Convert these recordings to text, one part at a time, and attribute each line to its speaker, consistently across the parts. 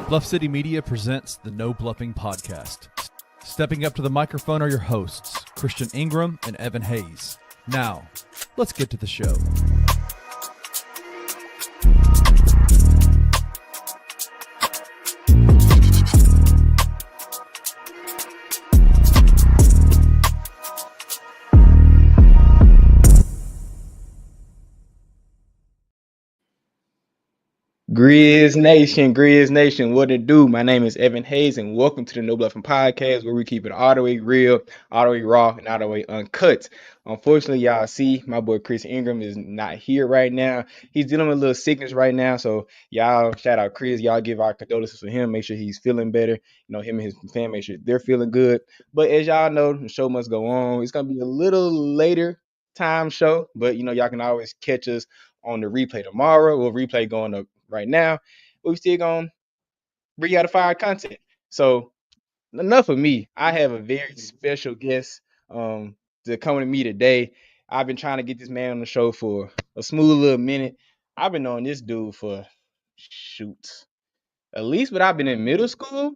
Speaker 1: Bluff City Media presents the No Bluffing Podcast. Stepping up to the microphone are your hosts, Christian Ingram and Evan Hayes. Now, let's get to the show.
Speaker 2: Grizz Nation, what it do? My name is Evan Hayes, and welcome to the No Bluffing Podcast, where we keep it all the way real, all the way raw, and all the way uncut. Unfortunately, y'all see, my boy Chris Ingram is not here right now. He's dealing with a little sickness right now, so y'all shout out Chris. Y'all give our condolences for him. Make sure he's feeling better. You know, him and his family, make sure they're feeling good. But as y'all know, the show must go on. It's gonna be a little later time show, but y'all can always catch us on the replay tomorrow. We'll replay going up right now. But we still gonna bring you out of fire content. So enough of me. I have a very special guest to come to me today. I've been trying to get this man on the show for a smooth little minute. I've been knowing this dude for at least when I've been in middle school.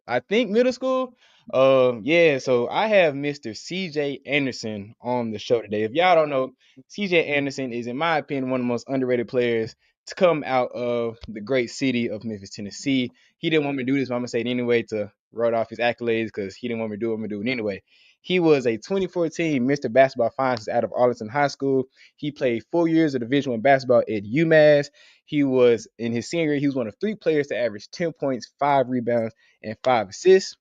Speaker 2: I think middle school. Yeah, so I have Mr. CJ Anderson on the show today. If y'all don't know, CJ Anderson is, in my opinion, one of the most underrated players to come out of the great city of Memphis, Tennessee. He didn't want me to do this, but I'm gonna say it anyway to write off his accolades because he didn't want me to do it. I'm gonna do it anyway. He was a 2014 Mr. Basketball Finalist out of Arlington High School. He played 4 years of Division I basketball at UMass. He was, in his senior year, he was one of 3 players to average 10 points, 5 rebounds, and 5 assists.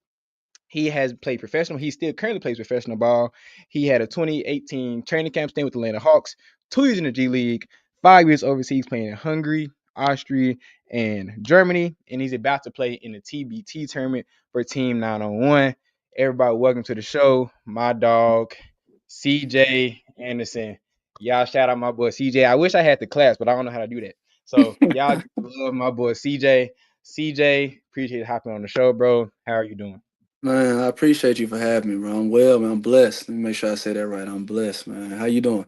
Speaker 2: He has played professional. He still currently plays professional ball. He had a 2018 training camp stint with the Atlanta Hawks, 2 years in the G League, 5 years overseas playing in Hungary, Austria, and Germany. And he's about to play in the TBT tournament for Team 901. Everybody, welcome to the show. My dog, CJ Anderson. Y'all shout out my boy CJ. I wish I had the class, but I don't know how to do that. So y'all love my boy CJ. CJ, appreciate hopping on the show, bro. How are you doing?
Speaker 3: Man, I appreciate you for having me, bro. I'm well, man. I'm blessed. Let me make sure I say that right. I'm blessed, man. How you doing?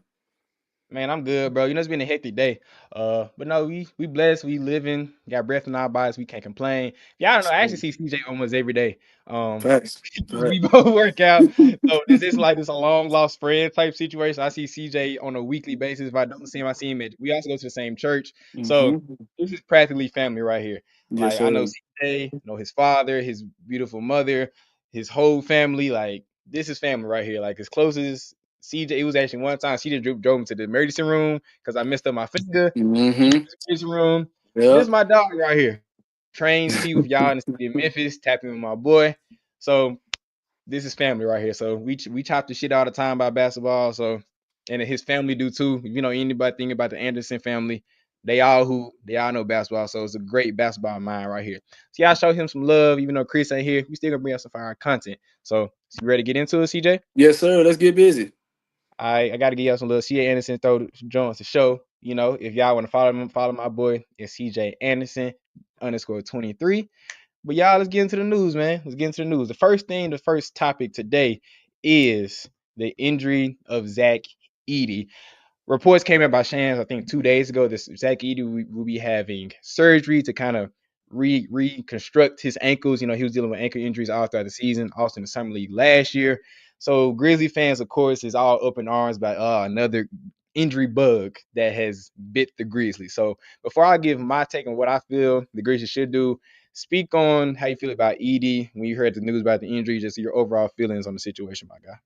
Speaker 2: Man, I'm good, bro. It's been a hectic day. But no, we blessed, we living, got breath in our bodies, we can't complain. Y'all don't know, I actually see CJ almost every day.
Speaker 3: Facts.
Speaker 2: We both work out. So this is like this a long lost friend type situation. I see CJ on a weekly basis. If I don't see him, I see him we also go to the same church. So
Speaker 3: Mm-hmm.
Speaker 2: this is practically family right here.
Speaker 3: Yes,
Speaker 2: Like I know
Speaker 3: sir.
Speaker 2: CJ, know his father, his beautiful mother, his whole family. Like this is family right here. Like as close as CJ, it was actually one time CJ drove me to the emergency room because I messed up my finger. He
Speaker 3: Mm-hmm.
Speaker 2: was in the emergency room. This is
Speaker 3: Yep.
Speaker 2: my dog right here. Trains P with y'all in the city of Memphis, tapping with my boy. So this is family right here. So we chop the shit all the time about basketball. So and his family do too. If you know anybody thinking about the Anderson family, they all know basketball. So it's a great basketball mind right here. So y'all show him some love, even though Chris ain't here. We still gonna bring us some fire content. So you ready to get into it, CJ?
Speaker 3: Yes, sir. Let's get busy.
Speaker 2: I got to give y'all some little CJ Anderson joins the show. If y'all want to follow him, follow my boy. It's CJ Anderson _23. But y'all, let's get into the news, man. Let's get into the news. The first topic today is the injury of Zach Edey. Reports came out by Shams, I think 2 days ago, this Zach Edey will be having surgery to kind of reconstruct his ankles. He was dealing with ankle injuries all throughout the season, also in the summer league last year. So Grizzly fans, of course, is all up in arms about another injury bug that has bit the Grizzlies. So before I give my take on what I feel the Grizzlies should do, speak on how you feel about Edey when you heard the news about the injury, just your overall feelings on the situation, my guy.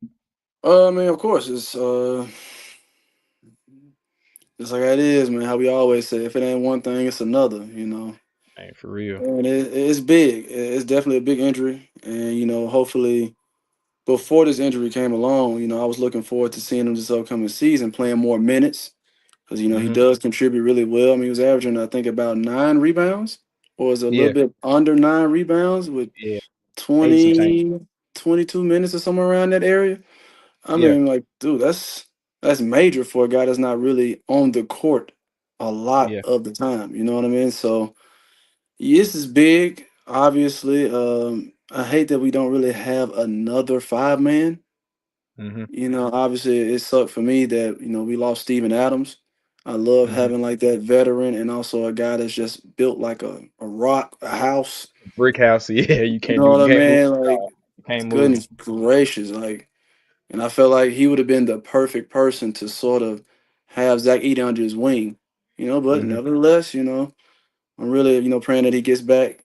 Speaker 3: I mean, of course, it's like it is, man. How we always say, if it ain't one thing, it's another.
Speaker 2: Hey, for real.
Speaker 3: And it's big. It's definitely a big injury. And, hopefully before this injury came along, I was looking forward to seeing him this upcoming season playing more minutes. Because, he
Speaker 2: Mm-hmm.
Speaker 3: does contribute really well. I mean, he was averaging, I think, about 9 rebounds, or is it a little
Speaker 2: Yeah,
Speaker 3: bit under 9 rebounds with
Speaker 2: yeah. 80 some change.
Speaker 3: 20, 22 minutes or somewhere around that area. I
Speaker 2: Yeah.
Speaker 3: mean, like, dude, that's major for a guy that's not really on the court a lot
Speaker 2: Yeah.
Speaker 3: of the time. You know what I mean? So, this is big, obviously. I hate that we don't really have another 5 man.
Speaker 2: Mm-hmm.
Speaker 3: Obviously it sucked for me that, we lost Steven Adams. I love
Speaker 2: Mm-hmm.
Speaker 3: having like that veteran and also a guy that's just built like a rock, a house.
Speaker 2: brick house. Yeah,
Speaker 3: You know what
Speaker 2: you
Speaker 3: I
Speaker 2: can't move.
Speaker 3: mean? Like,
Speaker 2: You can't move.
Speaker 3: goodness gracious, like, and I felt like he would have been the perfect person to sort of have Zach Edey under his wing, but
Speaker 2: Hmm.
Speaker 3: nevertheless, I'm really, praying that he gets back,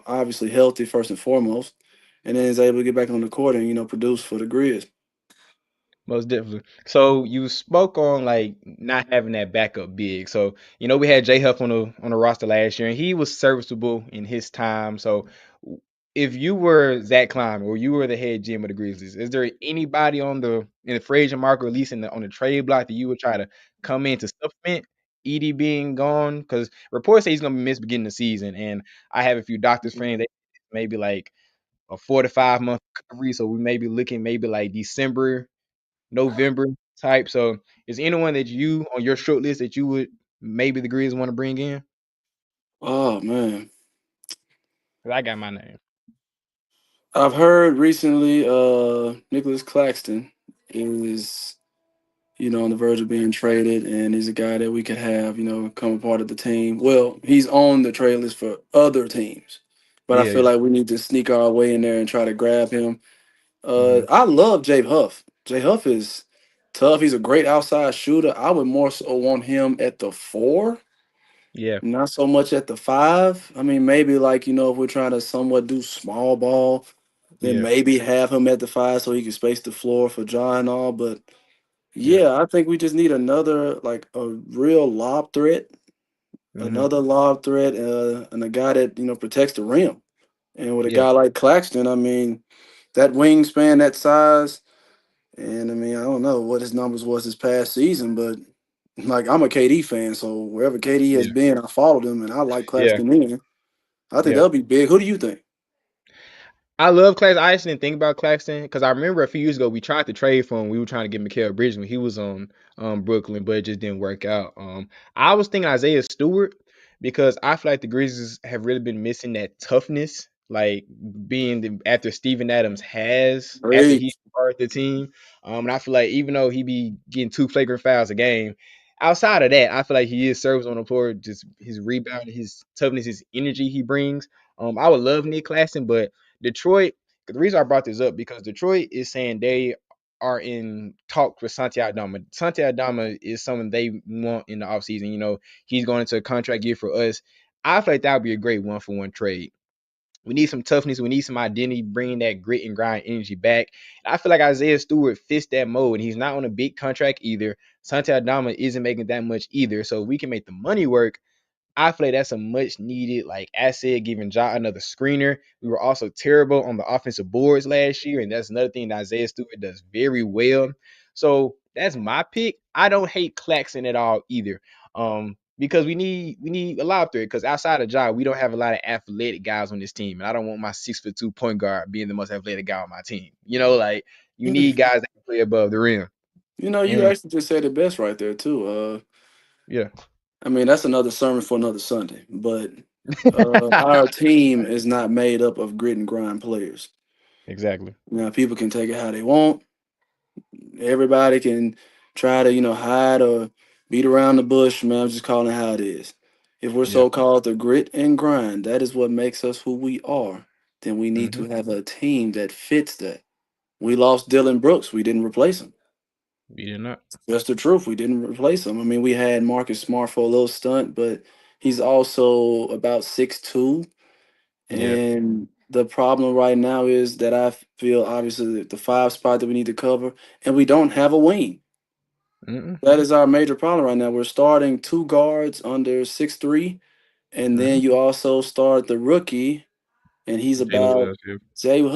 Speaker 3: obviously healthy first and foremost, and then is able to get back on the court and, produce for the Grizz.
Speaker 2: Most definitely. So you spoke on like not having that backup big. So we had J Huff on the roster last year, and he was serviceable in his time. So if you were Zach Kline or you were the head GM of the Grizzlies, is there anybody in the free agent market, or at least on the trade block, that you would try to come in to supplement Edey being gone? Because reports say he's gonna be missed beginning of the season, and I have a few doctors friends. They maybe like a 4 to 5 month recovery, so we may be looking maybe like December, November type. So is anyone that you on your short list that you would maybe the Grizz want to bring in?
Speaker 3: Oh man,
Speaker 2: 'Cause I got my name.
Speaker 3: I've heard recently, Nicholas Claxton is, on the verge of being traded, and he's a guy that we could have, come a part of the team. Well, he's on the trade list for other teams, but I
Speaker 2: Yeah,
Speaker 3: feel
Speaker 2: yeah.
Speaker 3: like we need to sneak our way in there and try to grab him.
Speaker 2: Hmm.
Speaker 3: I love Jay Huff. Jay Huff is tough. He's a great outside shooter. I would more so want him at the 4,
Speaker 2: Yeah,
Speaker 3: not so much at the 5. I mean, maybe like, if we're trying to somewhat do small ball, then
Speaker 2: yeah,
Speaker 3: maybe have him at the 5 so he can space the floor for Ja and all. But
Speaker 2: yeah.
Speaker 3: yeah, I think we just need another, like a real lob threat,
Speaker 2: Hmm.
Speaker 3: another lob threat, and a guy that, protects the rim. And with a
Speaker 2: Yeah,
Speaker 3: guy like Claxton, I mean, that wingspan, that size. And I mean, I don't know what his numbers was this past season, but like I'm a KD fan, so wherever KD has
Speaker 2: yeah,
Speaker 3: been, I followed him, and I like
Speaker 2: yeah,
Speaker 3: Claxton in. I think
Speaker 2: yeah.
Speaker 3: that'll be big. Who do you think?
Speaker 2: I love Claxton. I actually didn't think about Claxton because I remember a few years ago we tried to trade for him. We were trying to get Mikal Bridges when he was on Brooklyn, but it just didn't work out. I was thinking Isaiah Stewart because I feel like the Grizzlies have really been missing that toughness, like after Steven Adams has after he
Speaker 3: Great.
Speaker 2: started the team. And I feel like even though he be getting 2 flagrant fouls a game, outside of that, I feel like he is service on the floor. Just his rebound, his toughness, his energy he brings. I would love Nick Claxton, but Detroit, the reason I brought this up because Detroit is saying they are in talk with Santi Aldama. Santi Aldama is someone they want in the offseason. He's going into a contract year for us. I feel like that would be a great 1-for-1 trade. We need some toughness. We need some identity, bringing that grit and grind energy back. And I feel like Isaiah Stewart fits that mode, and he's not on a big contract either. Santi Aldama isn't making that much either, so we can make the money work. I feel like that's a much needed like asset, giving Ja another screener. We were also terrible on the offensive boards last year, and that's another thing that Isaiah Stewart does very well. So that's my pick. I don't hate Claxton at all either. Because we need a lob threat. Because outside of Ja, we don't have a lot of athletic guys on this team, and I don't want my 6'2" point guard being the most athletic guy on my team. Like you need guys that can play above the rim.
Speaker 3: You
Speaker 2: And
Speaker 3: actually just said it best right there too.
Speaker 2: yeah,
Speaker 3: I mean, that's another sermon for another Sunday. But our team is not made up of grit and grind players.
Speaker 2: exactly.
Speaker 3: Now, people can take it how they want. Everybody can try to, hide or beat around the bush, man. I'm just calling it how it is. If we're
Speaker 2: Yeah.
Speaker 3: so called the grit and grind, that is what makes us who we are, then we need
Speaker 2: Hmm.
Speaker 3: to have a team that fits that. We lost Dylan Brooks. We didn't replace him.
Speaker 2: We did not.
Speaker 3: That's the truth. We didn't replace him. I mean, we had Marcus Smart for a little stunt, but he's also about 6'2".
Speaker 2: Yeah.
Speaker 3: And the problem right now is that I feel obviously the 5 spot that we need to cover, and we don't have a wing.
Speaker 2: Mm-mm.
Speaker 3: That is our major problem right now. We're starting 2 guards under 6'3", and then
Speaker 2: Mhm.
Speaker 3: you also start the rookie, and he's
Speaker 2: Jalen
Speaker 3: about
Speaker 2: Wells, yeah.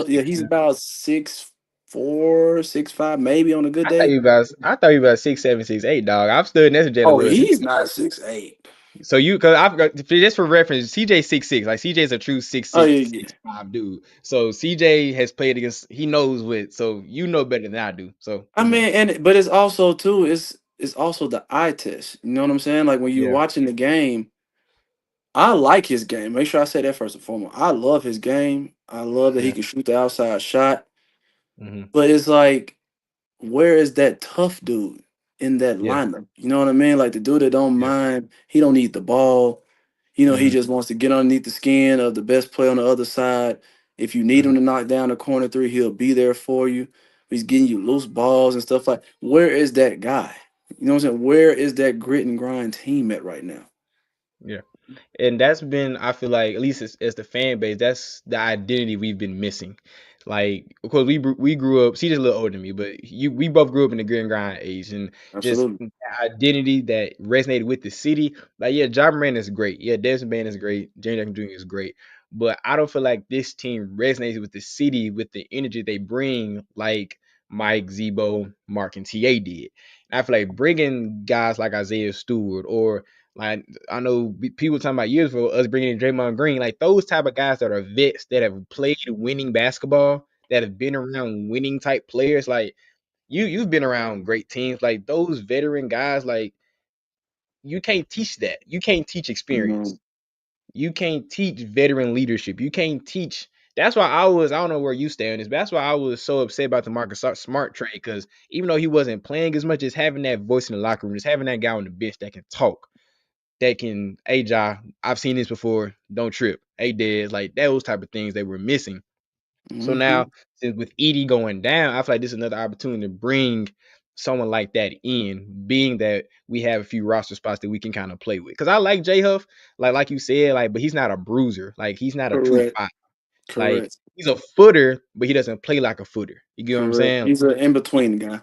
Speaker 3: yeah, he's about 6'4", 6'5", maybe on a good day.
Speaker 2: I thought you about 6'7", 6'8", dog. I'm still next to Jalen
Speaker 3: Oh,
Speaker 2: Wells.
Speaker 3: he's not 6'8".
Speaker 2: So cause I've got just for reference, CJ 6'6". Like CJ's a true six
Speaker 3: Oh
Speaker 2: six
Speaker 3: yeah, yeah.
Speaker 2: 6'5" dude. So CJ has played against. He knows what. So you know better than I do. So
Speaker 3: I mean, but it's also too, it's also the eye test. You know what I'm saying? Like when you're
Speaker 2: yeah,
Speaker 3: watching the game, I like his game. Make sure I say that first and foremost. I love his game. I love that he
Speaker 2: yeah,
Speaker 3: can shoot the outside shot.
Speaker 2: hmm,
Speaker 3: But it's like, where is that tough dude in that
Speaker 2: yeah,
Speaker 3: lineup? You know what I mean? Like the dude that don't
Speaker 2: yeah,
Speaker 3: mind. He don't need the ball. He
Speaker 2: Mhm.
Speaker 3: just wants to get underneath the skin of the best player on the other side. If you need him
Speaker 2: Mhm.
Speaker 3: to knock down a corner three, he'll be there for you. He's getting you loose balls and stuff like. Where is that guy? You know what I'm saying? Where is that grit and grind team at right now?
Speaker 2: Yeah. And that's been, I feel like, at least as the fan base, that's the identity we've been missing. Like, of course, we grew up. She's just a little older than me, but we both grew up in the grit and grind age, and just
Speaker 3: Absolutely.
Speaker 2: the identity that resonated with the city. Like, yeah, John Moran is great. Yeah, Desmond Bain is great. James Jackson Jr. is great. But I don't feel like this team resonates with the city with the energy they bring, like Mike, Zebo, Mark, and TA did. And I feel like bringing guys like Isaiah Stewart or like I know people talking about years ago us bringing in Draymond Green, like those type of guys that are vets that have played winning basketball, that have been around winning type players. Like you've been around great teams, like those veteran guys. Like you can't teach that. You can't teach experience.
Speaker 3: Mm,
Speaker 2: You can't teach veteran leadership. You can't teach. That's why I don't know where you stand on this, but that's why I was so upset about the Marcus Smart trade because even though he wasn't playing as much as having that voice in the locker room, just having that guy on the bench that can talk, that can, hey Ja, I've seen this before. Don't trip. Hey Dez, like those type of things they were missing. So
Speaker 3: mhm.
Speaker 2: now, since with Edey going down, I feel like this is another opportunity to bring someone like that in, being that we have a few roster spots that we can kind of play with. Because I like J Huff, like you said, like, but he's not a bruiser. Like he's not a true
Speaker 3: Correct.
Speaker 2: five. Like
Speaker 3: Correct.
Speaker 2: he's a footer, but he doesn't play like a footer. You get what I'm
Speaker 3: Correct.
Speaker 2: saying?
Speaker 3: He's an in between guy.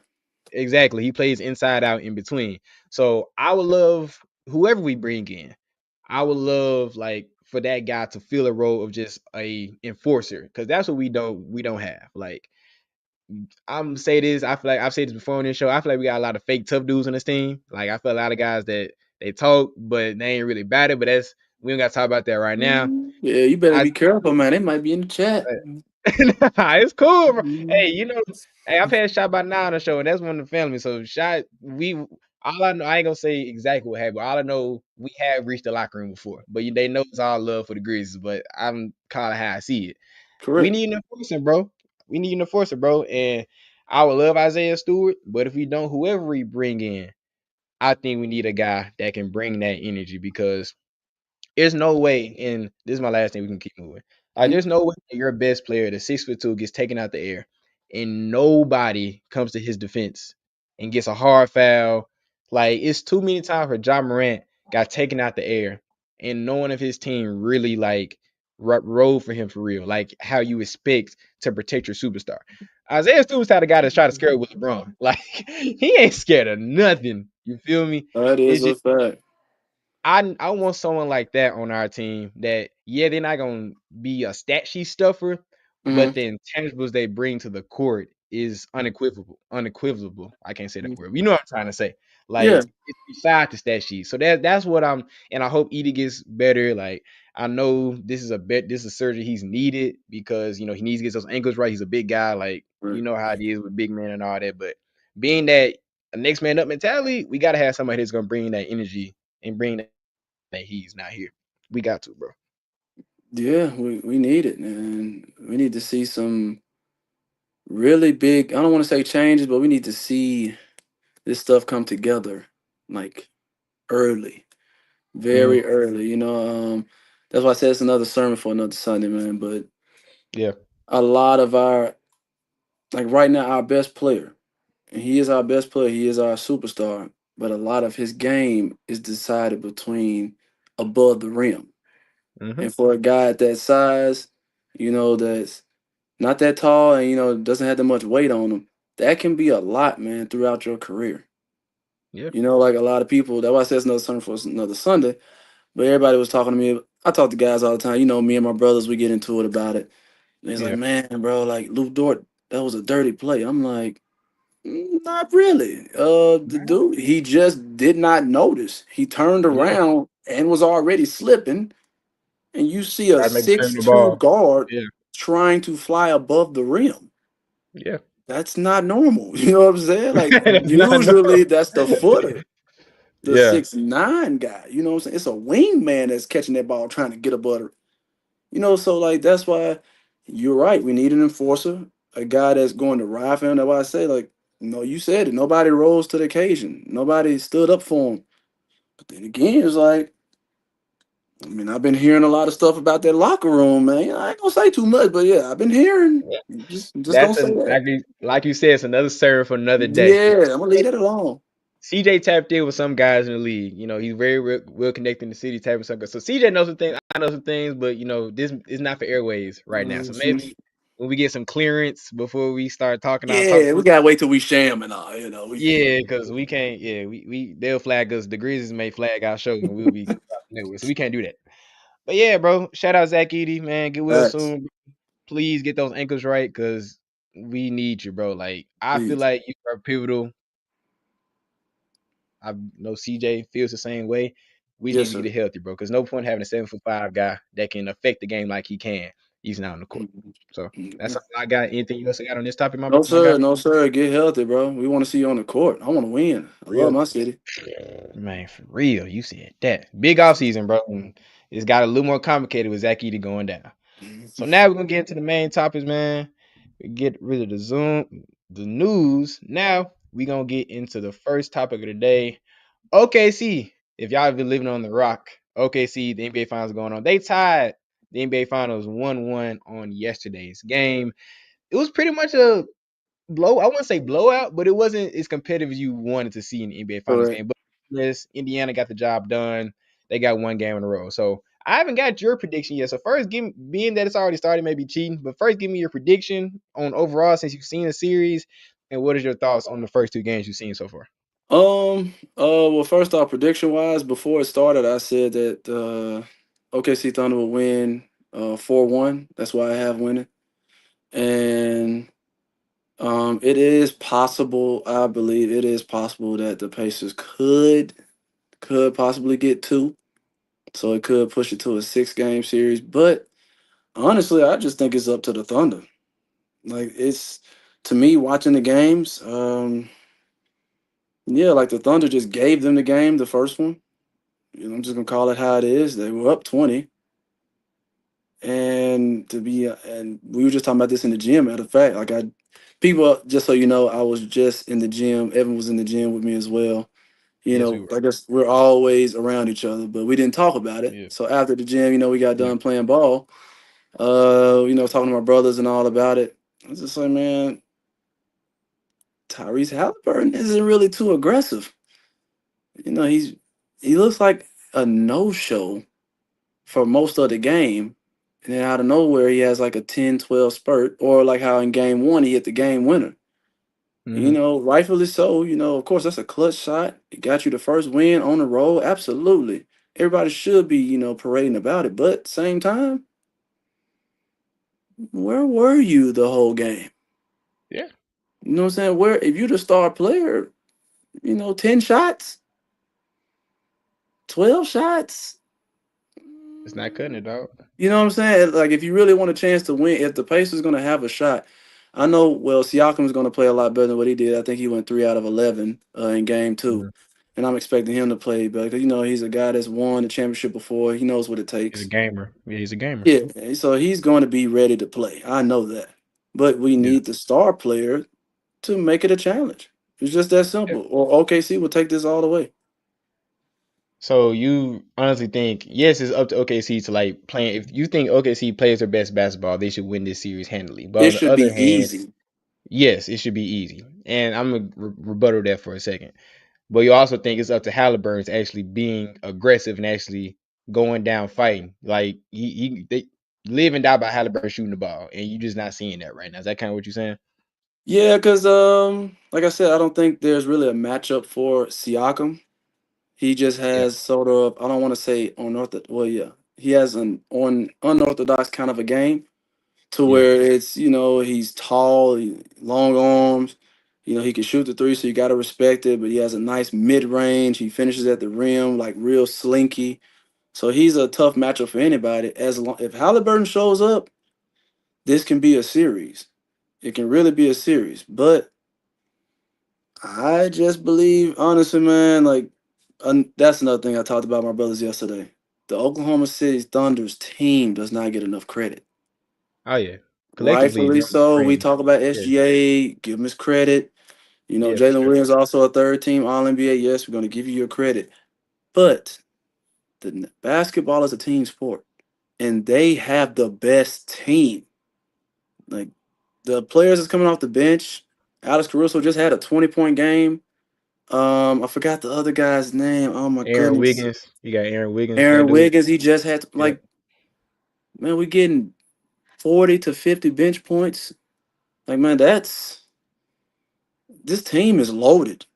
Speaker 2: Exactly. He plays inside out in between. So I would love whoever we bring in. I would love like for that guy to fill a role of just a enforcer because that's what we don't have. Like I'm say this, I feel like I've said this before on this show. I feel like we got a lot of fake tough dudes on this team. Like I feel a lot of guys that they talk, but they ain't really bad it. But that's we don't got to talk about that right now.
Speaker 3: Yeah, you better
Speaker 2: I
Speaker 3: be careful, man. They might be in the chat.
Speaker 2: Nah, it's cool, bro. Hey,
Speaker 3: Mhm.
Speaker 2: hey, I've had Shot by Now on the show, and that's one of the family. So Shot, all I know, I ain't gonna say exactly what happened. But all I know, we have reached the locker room before, but they know it's all love for the Grizzlies. But I'm calling how I see it. We
Speaker 3: Correct.
Speaker 2: need an enforcer, bro. We need an enforcer, bro. And I would love Isaiah Stewart, but if we don't, whoever we bring in, I think we need a guy that can bring that energy because there's no way, and this is my last thing. We can keep moving. Like,
Speaker 3: Mhm.
Speaker 2: there's no way that your best player, the 6'2", gets taken out the air, and nobody comes to his defense and gets a hard foul. Like, it's too many times where John Morant got taken out the air, and no one of his team really like rode for him for real. Like how you expect to protect your superstar. Isaiah Stewart's the guy that's trying to scare with LeBron. Like he ain't scared of nothing. You feel me?
Speaker 3: That is
Speaker 2: It's
Speaker 3: a
Speaker 2: just
Speaker 3: fact.
Speaker 2: I want someone like that on our team that yeah, they're not gonna be a stat sheet stuffer, but
Speaker 3: Hmm.
Speaker 2: the intangibles they bring to the court is unequivocal. Unequivocal. I can't say that word. You know what I'm trying to say.
Speaker 3: Yeah.
Speaker 2: Like it's beside the stat sheet. So that's what I'm and I hope Edey gets better. Like I know this is surgery he's needed because he needs to get those ankles right. He's a big guy, like
Speaker 3: Right.
Speaker 2: you know how it is with big men and all that. But being that a next man up mentality, we gotta have somebody that's gonna bring that energy and bring that he's not here. We got to, bro.
Speaker 3: Yeah, we need it, man. We need to see some really big, I don't want to say changes, but we need to see this stuff come together like early,
Speaker 2: Mm,
Speaker 3: very early. That's why I said it's another sermon for another Sunday, man. But
Speaker 2: yeah.
Speaker 3: a lot of our, like right now, our best player, and he is our best player, he is our superstar, but a lot of his game is decided between above the rim.
Speaker 2: Hmm.
Speaker 3: And for a guy at that size, that's not that tall and, doesn't have that much weight on him, that can be a lot, man, throughout your career.
Speaker 2: Yeah.
Speaker 3: Like a lot of people, that's why I said it's another sermon for another Sunday. But everybody was talking to me. I talk to guys all the time. Me and my brothers, we get into it about it. And he's like,
Speaker 2: Yeah.
Speaker 3: man, bro, like Luke Dort, that was a dirty play. I'm like, not really. The dude, he just did not notice. He turned
Speaker 2: Yeah.
Speaker 3: around and was already slipping. And you see a
Speaker 2: Try to make a turn the
Speaker 3: 6'2"
Speaker 2: ball.
Speaker 3: guard
Speaker 2: Yeah.
Speaker 3: trying to fly above the rim.
Speaker 2: Yeah.
Speaker 3: That's not normal. You know what I'm saying? Like
Speaker 2: That's not no.
Speaker 3: usually that's the footer, the
Speaker 2: Yeah.
Speaker 3: 6'9" guy. You know what I'm saying? It's a wingman that's catching that ball trying to get above it. So like that's why you're right. We need an enforcer, a guy that's going to ride for him. That's why I say, like, no, you said it. Nobody rose to the occasion. Nobody stood up for him. But then again, it's like I mean, I've been hearing a lot of stuff about that locker room, man. I ain't gonna say too much, but yeah, I've been hearing.
Speaker 2: Yeah.
Speaker 3: Just don't
Speaker 2: That's
Speaker 3: say that.
Speaker 2: like you said, it's another serve for another day.
Speaker 3: Yeah, I'm gonna leave that alone.
Speaker 2: CJ tapped in with some guys in the league. He's very well connected in the city, tapping some guys. So CJ knows some things. I know some things, but this is not for airways right now. So
Speaker 3: Mhm.
Speaker 2: maybe when we get some clearance before we start talking, I'll talk
Speaker 3: Yeah, we
Speaker 2: some.
Speaker 3: gotta wait till we sham and all. You know,
Speaker 2: Yeah, because we can't. Yeah, they'll flag us. The Grizzlies may flag our show, and we'll be nowhere. So we can't do that. But yeah, bro. Shout out Zach Edey, man. Get well
Speaker 3: facts,
Speaker 2: soon. Please get those ankles right, because we need you, bro. Like, I feel
Speaker 3: please.
Speaker 2: like you are pivotal. I know CJ feels the same way. We need
Speaker 3: Yes,
Speaker 2: to get
Speaker 3: sir.
Speaker 2: it healthy, bro. Because no point having a 7'5" guy that can affect the game like he can. He's not on the court.
Speaker 3: Mhm.
Speaker 2: So that's
Speaker 3: Mhm.
Speaker 2: all I got. Anything else I got on this topic,
Speaker 3: No,
Speaker 2: my guy?
Speaker 3: sir. No, sir. Get healthy, bro. We want to see you on the court. I want to win. I love
Speaker 2: Real.
Speaker 3: my city.
Speaker 2: Man, for real. You said that. Big off season, bro. And it's got a little more complicated with Zach Edey going down. So now we're gonna get into the main topics, man. We get rid of the news. Now we're gonna get into the first topic of the day. OKC. If y'all have been living on the rock, OKC, the NBA Finals going on. They tied the NBA Finals 1-1 on yesterday's game. It was pretty much a I wouldn't say blowout, but it wasn't as competitive as you wanted to see in the NBA Finals
Speaker 3: Correct.
Speaker 2: game. But yes, Indiana got the job done. They got one game in a row. So I haven't got your prediction yet. So first, being that it's already started, maybe cheating, but first, give me your prediction on overall since you've seen the series, and what is your thoughts on the first two games you've seen so far?
Speaker 3: Well, first off, prediction wise, before it started, I said that OKC Thunder will win 4-1. That's why I have winning. And it is possible, I believe it is possible that the Pacers could possibly get two. So it could push it to a 6 game series. But honestly, I just think it's up to the Thunder. Like it's to me watching the games, yeah, like the Thunder just gave them the game, the first one. I'm just gonna call it how it is. They were up 20, and we were just talking about this in the gym. Matter of fact, like people, just so you know, I was just in the gym. Evan was in the gym with me as well.
Speaker 2: Yes, we were.
Speaker 3: I guess we're always around each other, but we didn't talk about it.
Speaker 2: Yeah.
Speaker 3: So after the gym, we got
Speaker 2: Yeah.
Speaker 3: done playing ball. Talking to my brothers and all about it. I was just like, man, Tyrese Halliburton isn't really too aggressive. He looks like a no-show for most of the game. And then out of nowhere, he has like a 10-12 spurt, or like how in game one, he hit the game winner.
Speaker 2: Mm-hmm.
Speaker 3: Rightfully so. Of course, that's a clutch shot. It got you the first win on the road. Absolutely. Everybody should be, parading about it. But same time, where were you the whole game?
Speaker 2: Yeah.
Speaker 3: You know what I'm saying? Where, if you're the star player, 10 shots, 12 shots.
Speaker 2: It's not cutting it, dog.
Speaker 3: You know what I'm saying? Like, if you really want a chance to win, if the Pacers going to have a shot, I know, well, Siakam is going to play a lot better than what he did. I think he went 3 out of 11 in game two.
Speaker 2: Mhm.
Speaker 3: And I'm expecting him to play better because, he's a guy that's won the championship before. He knows what it
Speaker 2: He's a
Speaker 3: takes.
Speaker 2: gamer. Yeah, he's a gamer.
Speaker 3: Yeah. And so he's going to be ready to play. I know that. But we
Speaker 2: Yeah.
Speaker 3: need the star player to make it a challenge. It's just that
Speaker 2: Yeah.
Speaker 3: simple. Or OKC will take this all the way.
Speaker 2: So you honestly think, yes, it's up to OKC to like playing. If you think OKC plays their best basketball, they should win this series handily. But
Speaker 3: It
Speaker 2: on the
Speaker 3: should
Speaker 2: other
Speaker 3: be
Speaker 2: hand,
Speaker 3: easy.
Speaker 2: yes, it should be easy. And I'm gonna rebuttal that for a second. But you also think it's up to Halliburton's actually being aggressive and actually going down fighting. Like they live and die by Halliburton shooting the ball, and you just not seeing that right now. Is that kind of what you're saying?
Speaker 3: Yeah, because like I said, I don't think there's really a matchup for Siakam. He just
Speaker 2: Yeah.
Speaker 3: has sort of, I don't want to say unorthodox. Well, yeah, he has an unorthodox kind of a game to
Speaker 2: Yeah.
Speaker 3: where it's, he's tall, long arms. He can shoot the three, so you got to respect it. But he has a nice mid range. He finishes at the rim like real slinky. So he's a tough matchup for anybody. If Halliburton shows up, this can be a series. It can really be a series. But I just believe, honestly, man, like, that's another thing I talked about with my brothers yesterday. The Oklahoma City Thunder's team does not get enough credit.
Speaker 2: Oh yeah. Collectively,
Speaker 3: Rightfully
Speaker 2: they're
Speaker 3: so. We
Speaker 2: supreme.
Speaker 3: talk about
Speaker 2: Yeah.
Speaker 3: SGA, give him his credit.
Speaker 2: Yeah, for
Speaker 3: Jalen
Speaker 2: sure.
Speaker 3: Williams also a third team All NBA. Yes, we're going to give you your credit. But basketball is a team sport, and they have the best team. Like the players that's coming off the bench, Alex Caruso just had a 20-point game. I forgot the other guy's name. Oh my
Speaker 2: Aaron
Speaker 3: goodness.
Speaker 2: Wiggins. You got Aaron Wiggins. That
Speaker 3: Aaron
Speaker 2: dude.
Speaker 3: Wiggins, he just had
Speaker 2: Yeah.
Speaker 3: like, man, we getting 40 to 50 bench points. Like, man, this team is loaded.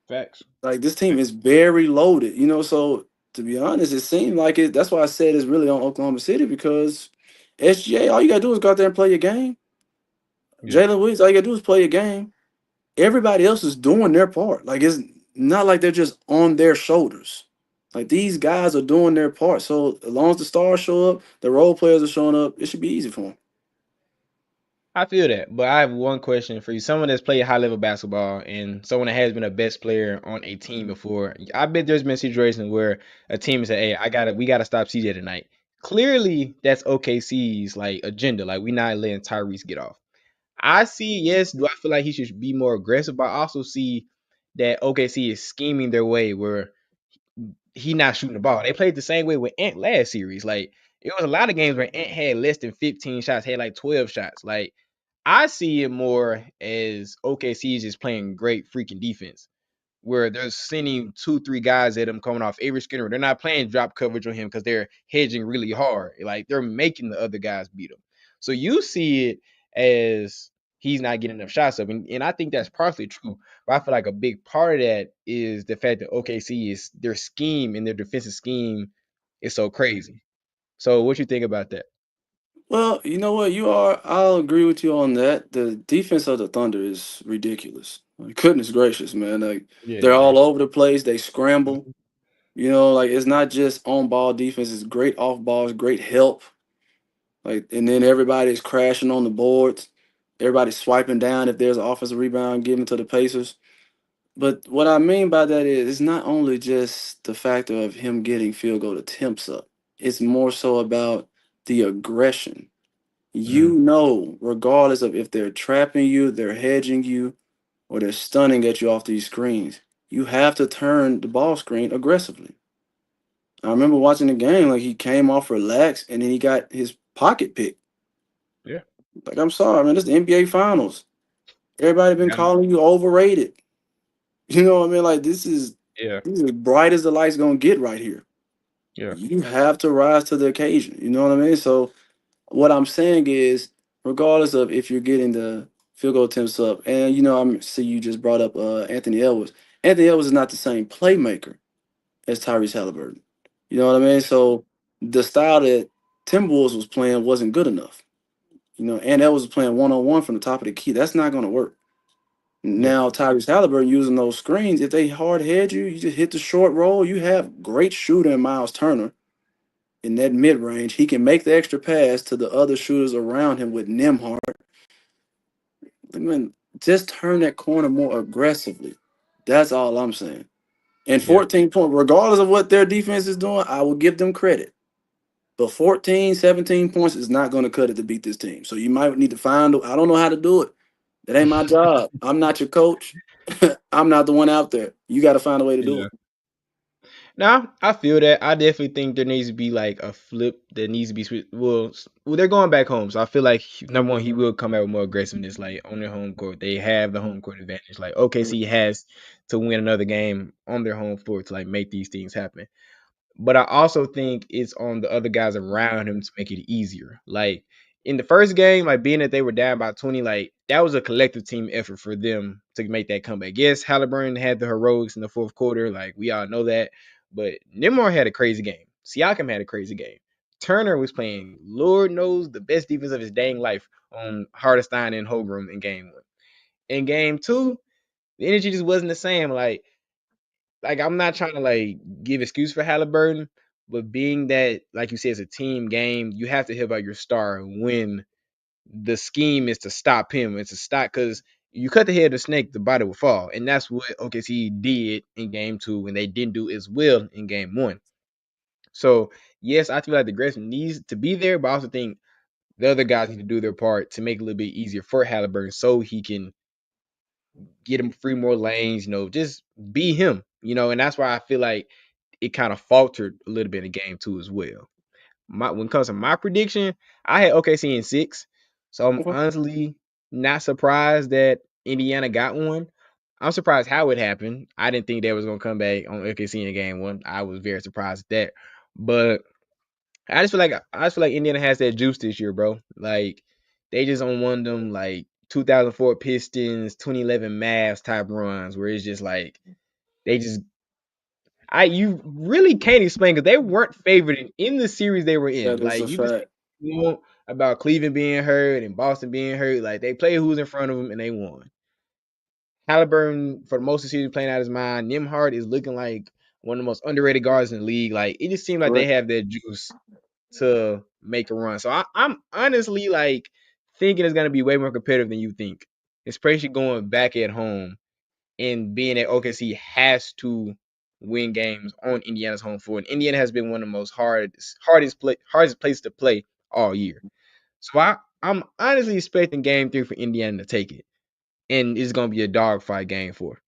Speaker 2: Facts.
Speaker 3: Like this team is very loaded, so to be honest, it seemed like it. That's why I said it's really on Oklahoma City because SGA, all you gotta do is go out there and play your game.
Speaker 2: Yeah.
Speaker 3: Jalen Williams, all you gotta do is play your game. Everybody else is doing their part. Like it's not like they're just on their shoulders. Like these guys are doing their part. So as long as the stars show up, the role players are showing up, it should be easy for them.
Speaker 2: I feel that, but I have one question for you. Someone that's played high level basketball and someone that has been a best player on a team before. I bet there's been situations where a team said, "Hey, we gotta stop CJ tonight." Clearly, that's OKC's like agenda. Like we not letting Tyrese get off. I see. Yes, do I feel like he should be more aggressive? But I also see that OKC is scheming their way where he not shooting the ball. They played the same way with Ant last series. Like it was a lot of games where Ant had less than 15 shots, had like 12 shots. Like I see it more as OKC is just playing great freaking defense, where they're sending 2, 3 guys at him coming off every Skinner. They're not playing drop coverage on him because they're hedging really hard. Like they're making the other guys beat him. So you see it as he's not getting enough shots up. And I think that's partially true. But I feel like a big part of that is the fact that OKC is their scheme and their defensive scheme is so crazy. So what you think about that?
Speaker 3: Well, you know what? I'll agree with you on that. The defense of the Thunder is ridiculous. Like, goodness gracious, man. Like
Speaker 2: Yeah,
Speaker 3: they're
Speaker 2: bro.
Speaker 3: all over the place. They scramble.
Speaker 2: Mhm.
Speaker 3: Like it's not just on ball defense, it's great off balls, great help. Like, and then everybody's crashing on the boards. Everybody's swiping down if there's an offensive rebound given to the Pacers. But what I mean by that is it's not only just the factor of him getting field goal attempts up. It's more so about the aggression.
Speaker 2: Mhm.
Speaker 3: Regardless of if they're trapping you, they're hedging you, or they're stunning at you off these screens, you have to turn the ball screen aggressively. I remember watching the game, like he came off relaxed and then he got his pocket picked.
Speaker 2: Yeah.
Speaker 3: Like, I'm sorry, man, this is the NBA Finals. Everybody been
Speaker 2: Yeah.
Speaker 3: calling you overrated. You know what I mean? Like
Speaker 2: Yeah.
Speaker 3: this is as bright as the light's gonna get right here.
Speaker 2: Yeah.
Speaker 3: You have to rise to the occasion. You know what I mean? So what I'm saying is, regardless of if you're getting the field goal attempts up, and I'm see you just brought up Anthony Edwards. Anthony Edwards is not the same playmaker as Tyrese Halliburton. You know what I mean? So the style that Timberwolves was playing wasn't good enough. And Edwards was playing 1-on-1 from the top of the key. That's not going to work.
Speaker 2: Yeah.
Speaker 3: Now Tyrese Halliburton using those screens, if they hard head you, you just hit the short roll. You have great shooter in Miles Turner in that mid range. He can make the extra pass to the other shooters around him with Nimhart. I mean, just turn that corner more aggressively. That's all I'm saying. And
Speaker 2: Yeah.
Speaker 3: 14 points, regardless of what their defense is doing, I will give them credit. But 14, 17 points is not going to cut it to beat this team. So you might need to I don't know how to do it. That ain't my job. I'm not your coach. I'm not the one out there. You got to find a way to do
Speaker 2: Yeah.
Speaker 3: it.
Speaker 2: Nah, I feel that. I definitely think there needs to be like a flip that needs to be well, they're going back home, so I feel like number one, he will come out with more aggressiveness, like on their home court. They have the home court advantage. Like OKC has to win another game on their home floor to like make these things happen. But I also think it's on the other guys around him to make it easier. Like in the first game, like being that they were down by 20, like that was a collective team effort for them to make that comeback. Yes, Halliburton had the heroics in the fourth quarter, like we all know that. But Nimar had a crazy game. Siakam had a crazy game. Turner was playing, Lord knows, the best defense of his dang life on Hardestein and Holmgren in game one. In game two, the energy just wasn't the same. Like I'm not trying to like give excuse for Halliburton, but being that, like you said, it's a team game, you have to help out your star when the scheme is to stop him. It's to stop because you cut the head of the snake, the body will fall, and that's what OKC did in game two when they didn't do as well in game one. So yes, I feel like the aggression needs to be there, but I also think the other guys need to do their part to make it a little bit easier for Halliburton so he can get him free more lanes, just be him, and that's why I feel like it kind of faltered a little bit in game 2 as well. When it comes to my prediction, I had OKC in 6. So I'm
Speaker 3: Okay.
Speaker 2: honestly not surprised that Indiana got one. I'm surprised how it happened. I didn't think they was gonna come back on OKC in game 1. I was very surprised at that. But I just feel like Indiana has that juice this year, bro. Like they just on one of them like 2004 Pistons, 2011 Mavs type runs where it's just like they just you really can't explain because they weren't favored in the series they were in.
Speaker 3: That is
Speaker 2: Like
Speaker 3: a
Speaker 2: you can say
Speaker 3: fact.
Speaker 2: what you want about Cleveland being hurt and Boston being hurt. Like they played who's in front of them and they won. Halliburton for the most of the season playing out his mind. Nimhart is looking like one of the most underrated guards in the league. Like it just seems like they
Speaker 3: Correct.
Speaker 2: have that juice to make a run. So I'm honestly like thinking it's gonna be way more competitive than you think, especially going back at home and being that OKC has to win games on Indiana's home floor. And Indiana has been one of the most hardest places to play all year. So I'm honestly expecting game 3 for Indiana to take it. And it's gonna be a dogfight game 4.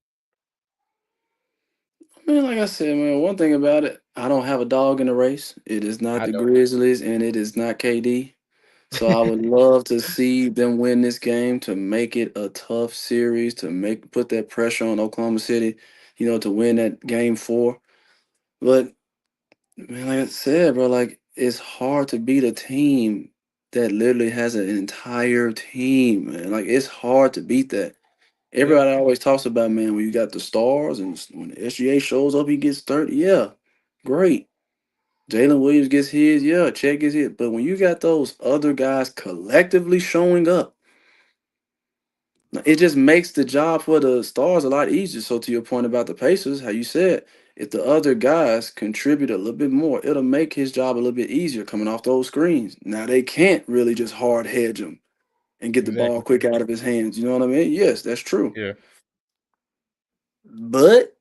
Speaker 3: I mean, like I said, man, one thing about it, I don't have a dog in the race. It is not
Speaker 2: I
Speaker 3: the
Speaker 2: don't.
Speaker 3: Grizzlies and it is not KD. So I would love to see them win this game to make it a tough series, to put that pressure on Oklahoma City, to win that game 4. But man, like I said, bro, like it's hard to beat a team that literally has an entire team, man. Like it's hard to beat that.
Speaker 2: Yeah.
Speaker 3: Everybody always talks about, man, when you got the stars and when the SGA shows up, he gets 30. Yeah, great. Jalen Williams gets his. Yeah, Chet gets his. But when you got those other guys collectively showing up, it just makes the job for the stars a lot easier. So to your point about the Pacers, how you said, if the other guys contribute a little bit more, it'll make his job a little bit easier coming off those screens. Now they can't really just hard hedge him and get the ball
Speaker 2: Exactly.
Speaker 3: quick out of his hands. You know what I mean? Yes, that's true.
Speaker 2: Yeah.
Speaker 3: But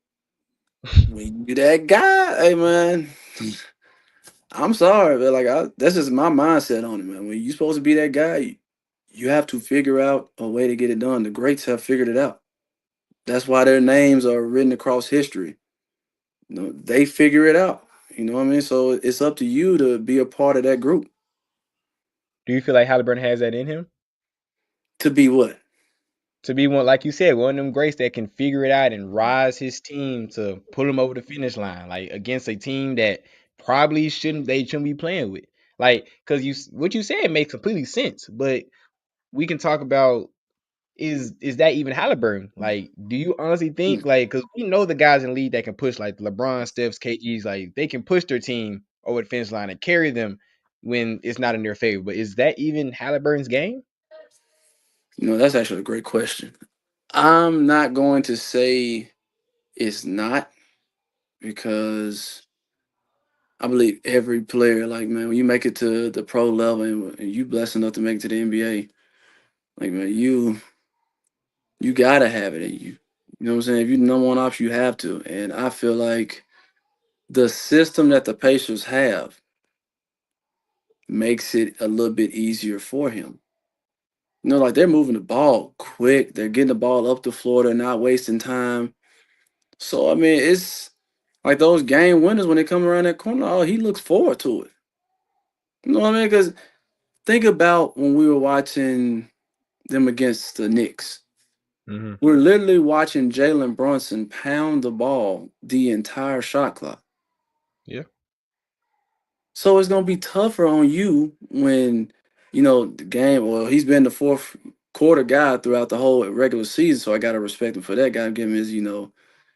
Speaker 3: when you that guy, hey man, I'm sorry, but that's just my mindset on it, man. When you supposed to be that guy, you have to figure out a way to get it done. The greats have figured it out. That's why their names are written across history. They figure it out. You know what I mean? So it's up to you to be a part of that group.
Speaker 2: Do you feel like Halliburton has that in him?
Speaker 3: To be what?
Speaker 2: To be one, like you said, one of them greats that can figure it out and rise his team to pull him over the finish line, like against a team that probably shouldn't be playing with. Like, cause what you said makes completely sense, but we can talk about is that even Halliburton? Like, do you honestly think like because we know the guys in the league that can push like LeBron, Steph's, KG's, like they can push their team over the finish line and carry them when it's not in their favor. But is that even Halliburton's game?
Speaker 3: That's actually a great question. I'm not going to say it's not because I believe every player, like man, when you make it to the pro level and you blessed enough to make it to the NBA, like man, you gotta have it in you. You know what I'm saying? If you're the number one option, you have to. And I feel like the system that the Pacers have makes it a little bit easier for him. Like they're moving the ball quick, they're getting the ball up the floor, they're not wasting time. So I mean, it's like those game winners when they come around that corner. Oh, he looks forward to it. You know what I mean? Because think about when we were watching them against the Knicks.
Speaker 2: Mm-hmm.
Speaker 3: We're literally watching Jalen Brunson pound the ball the entire shot clock.
Speaker 2: Yeah.
Speaker 3: So it's gonna be tougher on you when the game. Well, he's been the fourth quarter guy throughout the whole regular season, so I gotta respect him for that. Gotta give him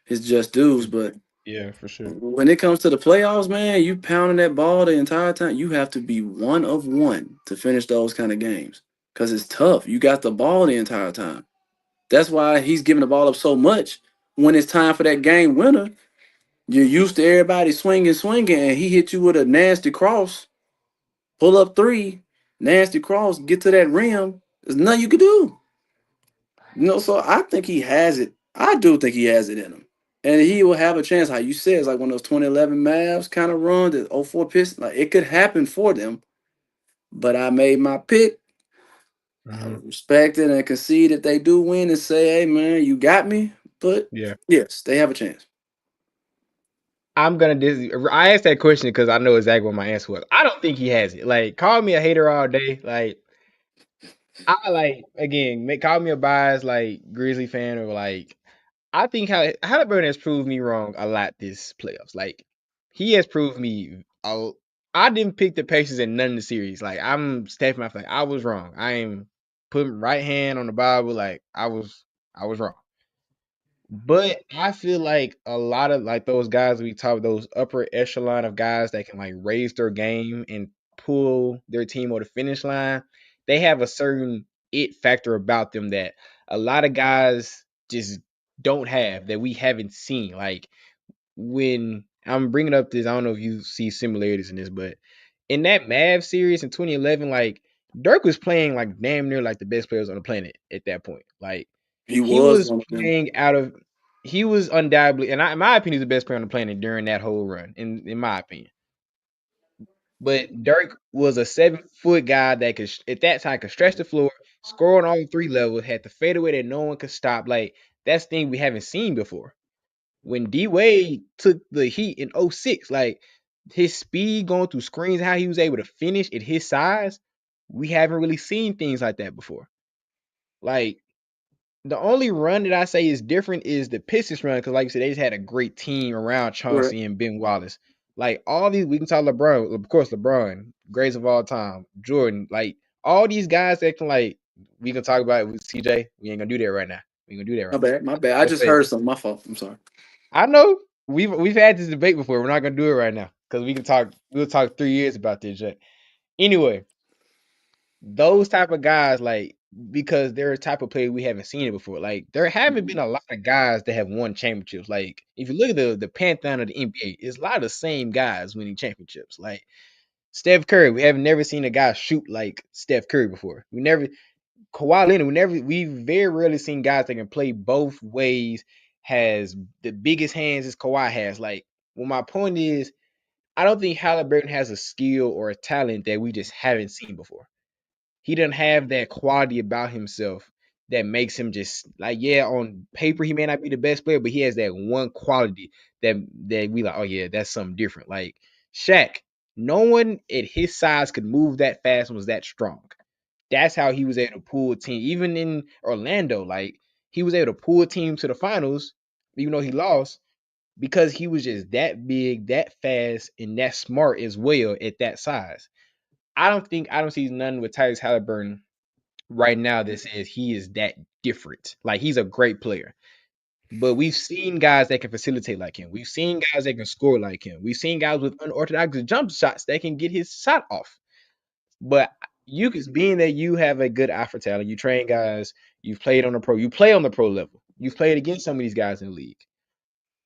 Speaker 3: his just dues. But
Speaker 2: Yeah, for sure.
Speaker 3: when it comes to the playoffs, man, you pounding that ball the entire time. You have to be one of one to finish those kind of games because it's tough. You got the ball the entire time. That's why he's giving the ball up so much. When it's time for that game winner, you're used to everybody swinging, and he hit you with a nasty cross, pull up three, nasty cross, get to that rim. There's nothing you can do. So I think he has it. I do think he has it in him. And he will have a chance, how you said, it's like one of those 2011 Mavs kind of run, the '04 Pistons. Like it could happen for them. But I made my pick. I
Speaker 2: Mm-hmm.
Speaker 3: respect it and concede that they do win and say, hey man, you got me. But
Speaker 2: Yeah.
Speaker 3: yes, they have a chance.
Speaker 2: I'm gonna I asked that question because I know exactly what my answer was. I don't think he has it. Like, call me a hater all day. Like, I like again, call me a biased like Grizzly fan or like I think Halliburton has proved me wrong a lot this playoffs. Like, he has proved me. I didn't pick the Pacers in none of the series. Like, I'm stepping my like I was wrong. I am putting right hand on the Bible. Like, I was wrong. But I feel like a lot of like those guys we talk those upper echelon of guys that can like raise their game and pull their team over the finish line, they have a certain it factor about them that a lot of guys just don't have that we haven't seen. Like when I'm bringing up this, I don't know if you see similarities in this, but in that Mavs series in 2011, like Dirk was playing like damn near like the best players on the planet at that point. Like
Speaker 3: He
Speaker 2: he
Speaker 3: was
Speaker 2: was
Speaker 3: one of them.
Speaker 2: playing out of, he was undoubtedly, and in my opinion, he's the best player on the planet during that whole run. In my opinion, but Dirk was a 7 foot guy that could at that time could stretch the floor, score on all three levels, had the fadeaway that no one could stop. Like that's the thing we haven't seen before when D Wade took the Heat in '06, like his speed going through screens, how he was able to finish at his size, we haven't really seen things like that before. Like the only run that I say is different is the Pistons run because, like you said, they just had a great team around
Speaker 3: Correct.
Speaker 2: Chauncey and Ben Wallace. Like all these, we can talk LeBron, of course, LeBron, greatest of all time, Jordan, like all these guys that can like we can talk about it with CJ. We ain't gonna do that right now. We ain't gonna do that
Speaker 3: My
Speaker 2: right now.
Speaker 3: bad. My bad. I
Speaker 2: But
Speaker 3: just heard something. My fault. I'm sorry.
Speaker 2: I know we've had this debate before. We're not gonna do it right now because we can talk. We'll talk 3 years about this. Jay. Anyway, those type of guys, like because they're a type of player we haven't seen it before. Like there haven't been a lot of guys that have won championships. Like if you look at the pantheon of the NBA, it's a lot of the same guys winning championships. Like Steph Curry, we have never seen a guy shoot like Steph Curry before. We never Kawhi Leonard. We very rarely seen guys that can play both ways. Has the biggest hands as Kawhi has. Like, well, my point is, I don't think Halliburton has a skill or a talent that we just haven't seen before. He doesn't have that quality about himself that makes him just like, yeah, on paper he may not be the best player, but he has that one quality that we like, oh yeah, that's something different. Like Shaq, no one at his size could move that fast and was that strong. That's how he was able to pull a team. Even in Orlando, like he was able to pull a team to the finals, even though he lost, because he was just that big, that fast, and that smart as well at that size. I don't see none with Tyrese Halliburton right now that says he is that different. Like he's a great player. But we've seen guys that can facilitate like him. We've seen guys that can score like him. We've seen guys with unorthodox jump shots that can get his shot off. But you being that you have a good eye for talent, you train guys, you've played on the pro, you play on the pro level, you've played against some of these guys in the league.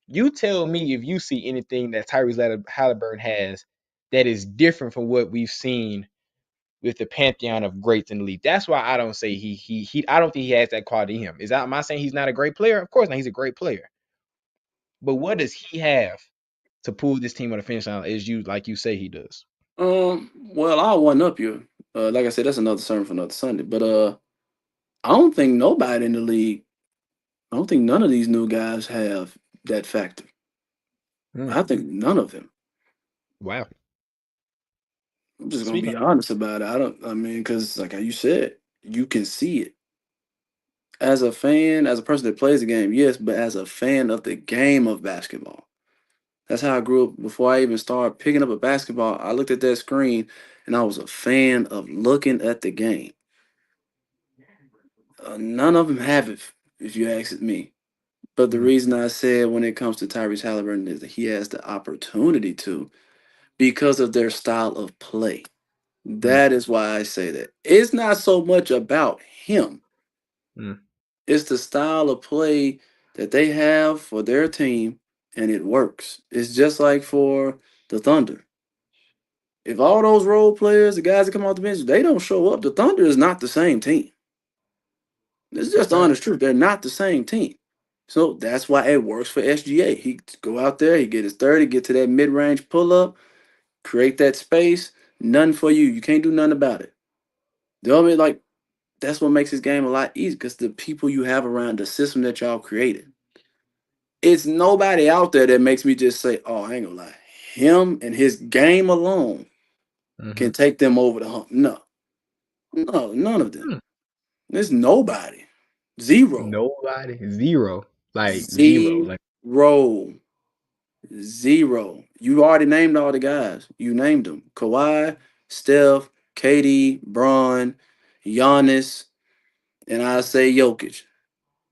Speaker 2: You tell me if you see anything that Tyrese Halliburton has that is different from what we've seen with the pantheon of greats in the league. That's why I don't say he I don't think he has that quality in him. Am I saying he's not a great player? Of course not. He's a great player. But what does he have to pull this team on the finish line as you like you say he does?
Speaker 3: Well, I'll one up you. Like I said, that's another sermon for another Sunday. But I don't think nobody in the league. I don't think none of these new guys have that factor.
Speaker 2: Hmm.
Speaker 3: I think none of them.
Speaker 2: Wow.
Speaker 3: I'm just gonna
Speaker 2: Speak
Speaker 3: be
Speaker 2: on
Speaker 3: honest about it. I don't. I mean, because like you said, you can see it as a fan, as a person that plays the game. Yes, but as a fan of the game of basketball. That's how I grew up. Before I even started picking up a basketball, I looked at that screen and I was a fan of looking at the game. None of them have it, if you ask me. But the
Speaker 2: it.
Speaker 3: reason I said when it comes to Tyrese Halliburton is that he has the opportunity to because of their style of play.
Speaker 2: Mm,
Speaker 3: That is why I say that. It's not so much about him,
Speaker 2: mm,
Speaker 3: it's the style of play that they have for their team, and it works. It's just like for the Thunder. If all those role players, the guys that come off the bench, they don't show up, the Thunder is not the same team. It's just the
Speaker 2: right.
Speaker 3: honest truth. They're not the same team. So that's why it works for SGA. He go out there, he get his 30, get to that mid-range pull-up, create that space. None for you. You can't do nothing about it. The only like that's what makes this game a lot easier because the people you have around the system that y'all created. It's nobody out there that makes me just say, "Oh, I ain't gonna lie." Him and his game alone
Speaker 2: Mm-hmm.
Speaker 3: can take them over the hump. No, no, none of them.
Speaker 2: Hmm.
Speaker 3: There's nobody. Zero.
Speaker 2: Nobody. Zero. Like zero. Like
Speaker 3: Zero. Zero. You already named all the guys. You named them. Kawhi, Steph, KD, Braun, Giannis, and I say Jokic.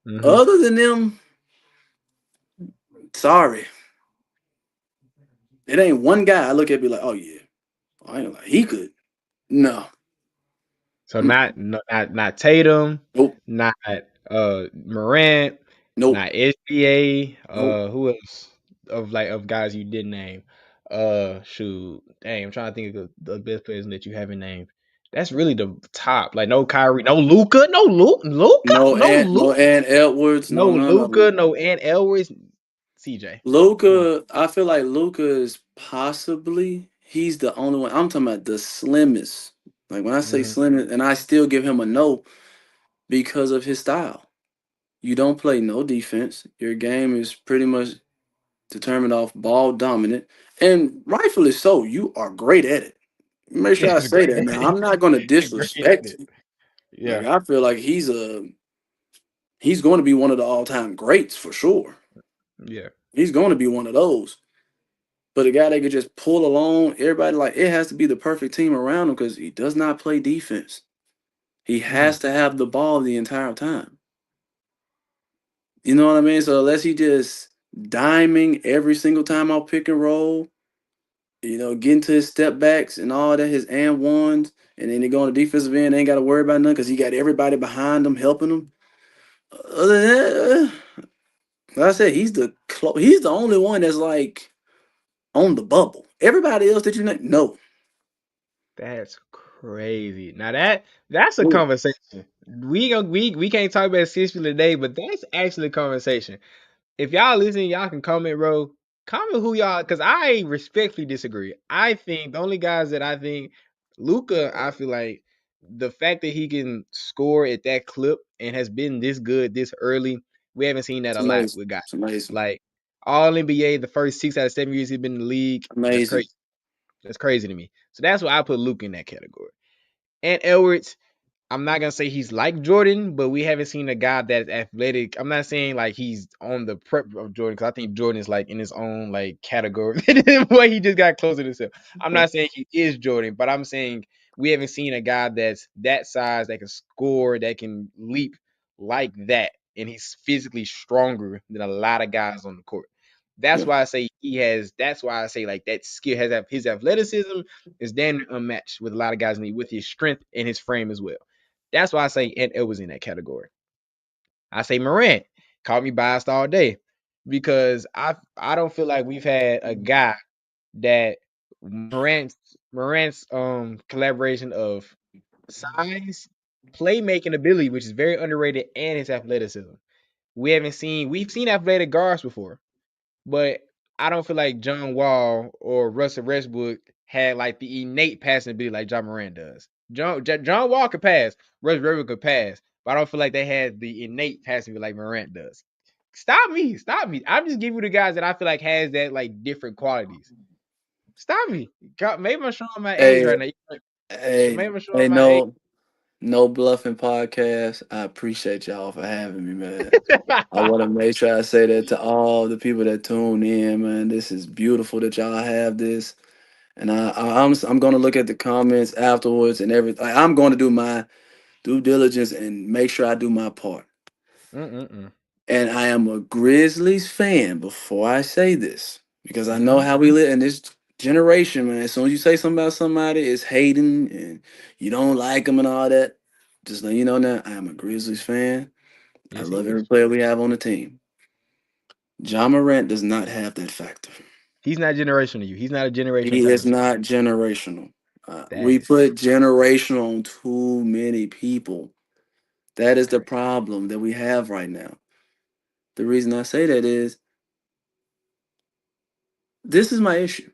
Speaker 2: mm-hmm.
Speaker 3: Other than them, sorry. It ain't one guy I look at and be like, oh yeah, I ain't like he could. No.
Speaker 2: So
Speaker 3: Mm-mm.
Speaker 2: not Tatum,
Speaker 3: Nope.
Speaker 2: not Morant,
Speaker 3: Nope.
Speaker 2: not SBA.
Speaker 3: Nope.
Speaker 2: Who else of guys you didn't name? Shoot, dang, I'm trying to think of the best players that you haven't named. That's really the top. Like no Kyrie, no Luca,
Speaker 3: No and Edwards,
Speaker 2: no
Speaker 3: no none of
Speaker 2: Luca,
Speaker 3: them.
Speaker 2: no Ant Elwes, CJ. Come on.
Speaker 3: Luca, I feel like Luca is possibly he's the only one. I'm talking about the slimmest. Like when I say
Speaker 2: Hmm.
Speaker 3: slimmest, and I still give him a no because of his style. You don't play no defense. Your game is pretty much determined off ball dominant, and rightfully so. You are great at it. Make
Speaker 2: Yeah,
Speaker 3: sure I
Speaker 2: it's
Speaker 3: say
Speaker 2: great.
Speaker 3: that. Now I'm not going to
Speaker 2: Great at
Speaker 3: disrespect
Speaker 2: it.
Speaker 3: you. Like
Speaker 2: Yeah.
Speaker 3: I feel like he's going to be one of the all time greats for sure.
Speaker 2: Yeah.
Speaker 3: He's going to be one of those. But a guy that could just pull along everybody, like it has to be the perfect team around him because he does not play defense. He
Speaker 2: Mm.
Speaker 3: has to have the ball the entire time. You know what I mean? So unless he just diming every single time I'll pick and roll, getting to his step backs and all that, his and ones, and then he go on the defensive end, ain't got to worry about nothing because he got everybody behind him helping him. Other than that, like I said, he's the only one that's like on the bubble. Everybody else that you know, no.
Speaker 2: That's crazy. Now that's a
Speaker 3: Mm.
Speaker 2: conversation. We can't talk about Sixers today, but that's actually a conversation. If y'all listening, y'all can comment, bro. Comment who y'all, because I respectfully disagree. I think the only guys that I think Luca, I feel like the fact that he can score at that clip and has been this good this early, we haven't seen that
Speaker 3: It's
Speaker 2: a lot
Speaker 3: amazing.
Speaker 2: with guys.
Speaker 3: It's amazing.
Speaker 2: Like all NBA, the first 6 out of 7 years he's been in the league. That's
Speaker 3: Amazing.
Speaker 2: crazy. That's crazy to me. So that's why I put Luca in that category. And Edwards, I'm not gonna say he's like Jordan, but we haven't seen a guy that's athletic. I'm not saying like he's on the prep of Jordan because I think Jordan is like in his own like category. Where he just got closer to himself. I'm not saying he is Jordan, but I'm saying we haven't seen a guy that's that size that can score, that can leap like that, and he's physically stronger than a lot of guys on the court. That's
Speaker 3: Yeah.
Speaker 2: why I say he has. That's why I say like that skill has his athleticism is damn near unmatched with a lot of guys in the league with his strength and his frame as well. That's why I say it was in that category. I say Morant. Call me biased all day because I don't feel like we've had a guy that Morant's collaboration of size, playmaking ability, which is very underrated, and his athleticism. We've seen athletic guards before, but I don't feel like John Wall or Russell Westbrook had like the innate passing ability like John Moran does. John Wall could pass, Russell Westbrook could pass, but I don't feel like they had the innate passing ability like Morant does. Stop me. I'm just giving you the guys that I feel like has that like different qualities. Stop me. God, maybe I'm showing my age
Speaker 3: Hey,
Speaker 2: right now.
Speaker 3: hey,
Speaker 2: Maybe I'm
Speaker 3: hey,
Speaker 2: showing my age.
Speaker 3: no bluffing podcast. I appreciate y'all for having me, man. I want to make sure I say that to all the people that tune in, man. This is beautiful that y'all have this, and I'm going to look at the comments afterwards and everything. I'm going to do my due diligence and make sure I do my part.
Speaker 2: Mm-mm-mm.
Speaker 3: And I am a Grizzlies fan before I say this because I know
Speaker 2: Mm-hmm.
Speaker 3: how we live in this generation, man. As soon as you say something about somebody, it's hating and you don't like them and all that. Just let you know now, I am a Grizzlies fan. I
Speaker 2: Yes, he
Speaker 3: love every
Speaker 2: is.
Speaker 3: player we have on the team. John Morant does not have that factor.
Speaker 2: He's not generational to you. He's not a generational
Speaker 3: He
Speaker 2: type
Speaker 3: is
Speaker 2: of
Speaker 3: not generational.
Speaker 2: that
Speaker 3: We
Speaker 2: is
Speaker 3: put generational on too many people. That
Speaker 2: that's
Speaker 3: is the
Speaker 2: crazy.
Speaker 3: problem that we have right now. The reason I say that is this is my issue.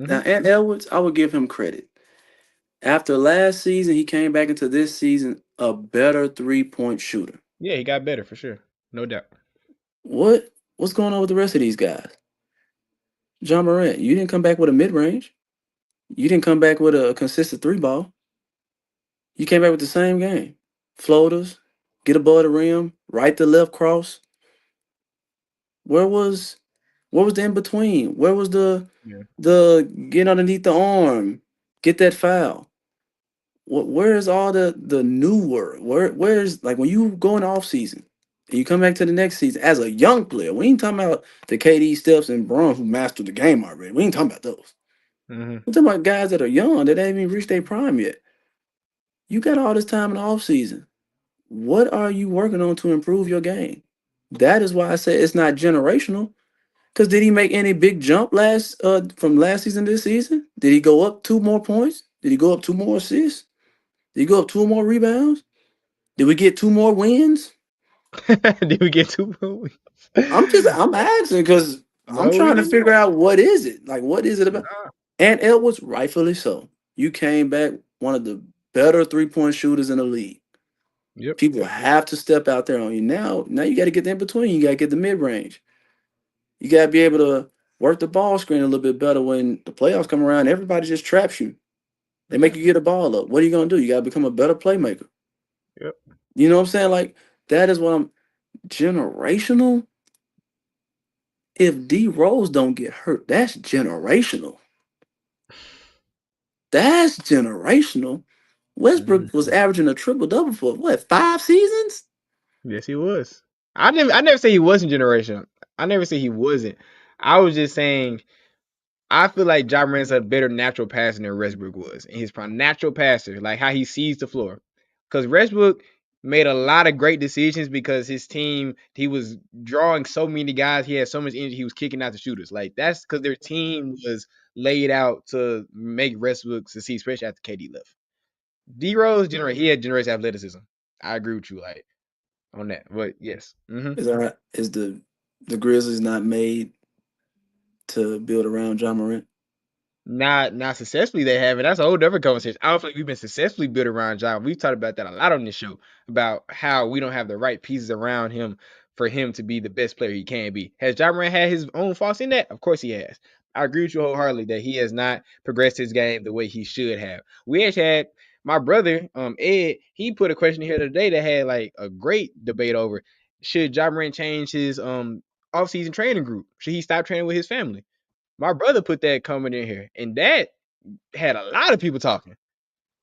Speaker 3: Now,
Speaker 2: Mm-hmm.
Speaker 3: Ant Edwards, I would give him credit. After last season, he came back into this season a better 3-point shooter.
Speaker 2: Yeah, he got better for sure. No doubt.
Speaker 3: What What's going on with the rest of these guys? John Morant, you didn't come back with a mid range. You didn't come back with a consistent three ball. You came back with the same game. Floaters, get above the rim, right to left cross. Where was the in between? Where was
Speaker 2: Yeah.
Speaker 3: the get underneath the arm, get that foul? Where's all the new work? Where's like when you go in the off season and you come back to the next season as a young player? We ain't talking about the KD Steps and Braun who mastered the game already. We ain't talking about those.
Speaker 2: Mm-hmm.
Speaker 3: We're talking about guys that are young that haven't even reached their prime yet. You got all this time in the off season. What are you working on to improve your game? That is why I say it's not generational. Because did he make any big jump from last season to this season? Did he go up 2 more points? Did he go up 2 more assists? Did he go up 2 more rebounds? Did we get 2 more wins?
Speaker 2: Did we get 2 points?
Speaker 3: I'm asking because I'm
Speaker 2: No, we
Speaker 3: trying to
Speaker 2: didn't.
Speaker 3: figure out what is it? Like, what is it about?
Speaker 2: Nah.
Speaker 3: And Edwards, rightfully so. You came back one of the better 3-point shooters in the league.
Speaker 2: Yep.
Speaker 3: People have to step out there on you. Now you got to get the in between. You got to get the mid range. You got to be able to work the ball screen a little bit better when the playoffs come around. Everybody just traps you. They make you get a ball up. What are you going to do? You got to become a better playmaker.
Speaker 2: Yep.
Speaker 3: You know what I'm saying? Like, that is what I'm generational. If D Rose don't get hurt, that's generational. That's generational. Westbrook was
Speaker 2: Mhm.
Speaker 3: averaging a triple double for what, 5 seasons?
Speaker 2: Yes, he was. I never say he wasn't generational. I never say he wasn't. I was just saying I feel like Ja Morant's a better natural passer than Westbrook was. And his prime natural passer, like how he sees the floor. Because Westbrook made a lot of great decisions because his team, he was drawing so many guys. He had so much energy. He was kicking out the shooters. Like that's because their team was laid out to make Westbrook succeed, especially after KD left. D Rose, he had generous athleticism. I agree with you, like on that. But yes,
Speaker 3: Is the Grizzlies not made to build around John Morant?
Speaker 2: not successfully they haven't. That's a whole different conversation. I don't think we've been successfully built around John. We've talked about that a lot on this show about how we don't have the right pieces around him for him to be the best player he can be. Has John Morant had his own faults in that? Of course he has. I agree with you wholeheartedly that he has not progressed his game the way he should have. We actually had my brother, Ed, he put a question here today that had like a great debate over should John Morant change his off-season training group? Should he stop training with his family? My brother put that comment in here, and that had a lot of people talking.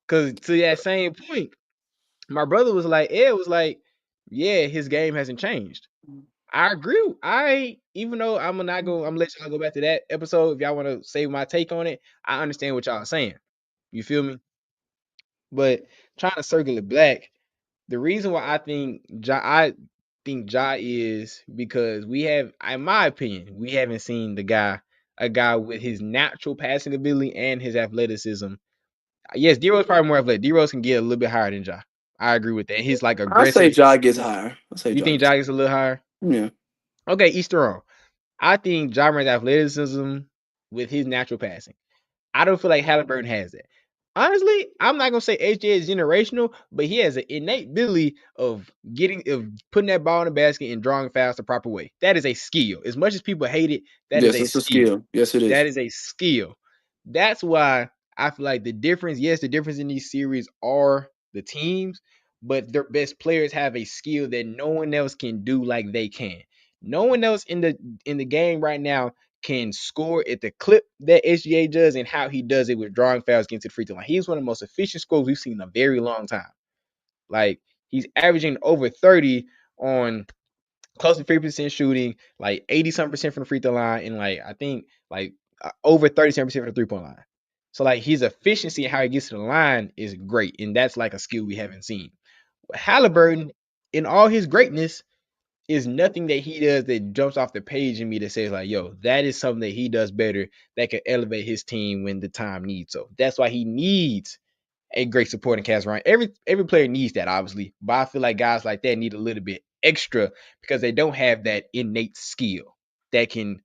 Speaker 2: Cause to that same point, my brother was like, Ed was like, yeah, his game hasn't changed. I agree. Even though I'm gonna let y'all go back to that episode if y'all want to say my take on it. I understand what y'all are saying. You feel me? But trying to circle it back, the reason why I think Ja is because we have, in my opinion, we haven't seen a guy with his natural passing ability and his athleticism. Yes, D Rose probably more athletic. D Rose can get a little bit higher than Ja. I agree with that. He's like
Speaker 3: I say
Speaker 2: aggressive.
Speaker 3: Ja gets higher. I say
Speaker 2: You
Speaker 3: Ja
Speaker 2: think
Speaker 3: gets
Speaker 2: Ja gets a little higher?
Speaker 3: yeah.
Speaker 2: Okay, each their own. I think Ja Morant's athleticism with his natural passing. I don't feel like Halliburton has that. Honestly, I'm not gonna say HJ is generational, but he has an innate ability of putting that ball in the basket and drawing fouls the proper way. That is a skill. As much as people hate it, that is
Speaker 3: Yes,
Speaker 2: a
Speaker 3: it's a
Speaker 2: skill.
Speaker 3: skill. Yes, it
Speaker 2: That
Speaker 3: is.
Speaker 2: is a skill. That's why I feel like the difference, yes, the difference in these series are the teams, but their best players have a skill that no one else can do like they can. No one else in the game right now can score at the clip that SGA does and how he does it with drawing fouls against the free throw line. He's one of the most efficient scorers we've seen in a very long time. Like he's averaging over 30 on close to 50% shooting, like 80 something percent from the free throw line, and like I think like over 37% from the 3-point line. So like his efficiency and how he gets to the line is great, and that's like a skill we haven't seen. Halliburton, in all his greatness, is nothing that he does that jumps off the page in me that says like, yo, that is something that he does better that can elevate his team when the time needs. So that's why he needs a great supporting cast around. Every player needs that, obviously, but I feel like guys like that need a little bit extra because they don't have that innate skill that can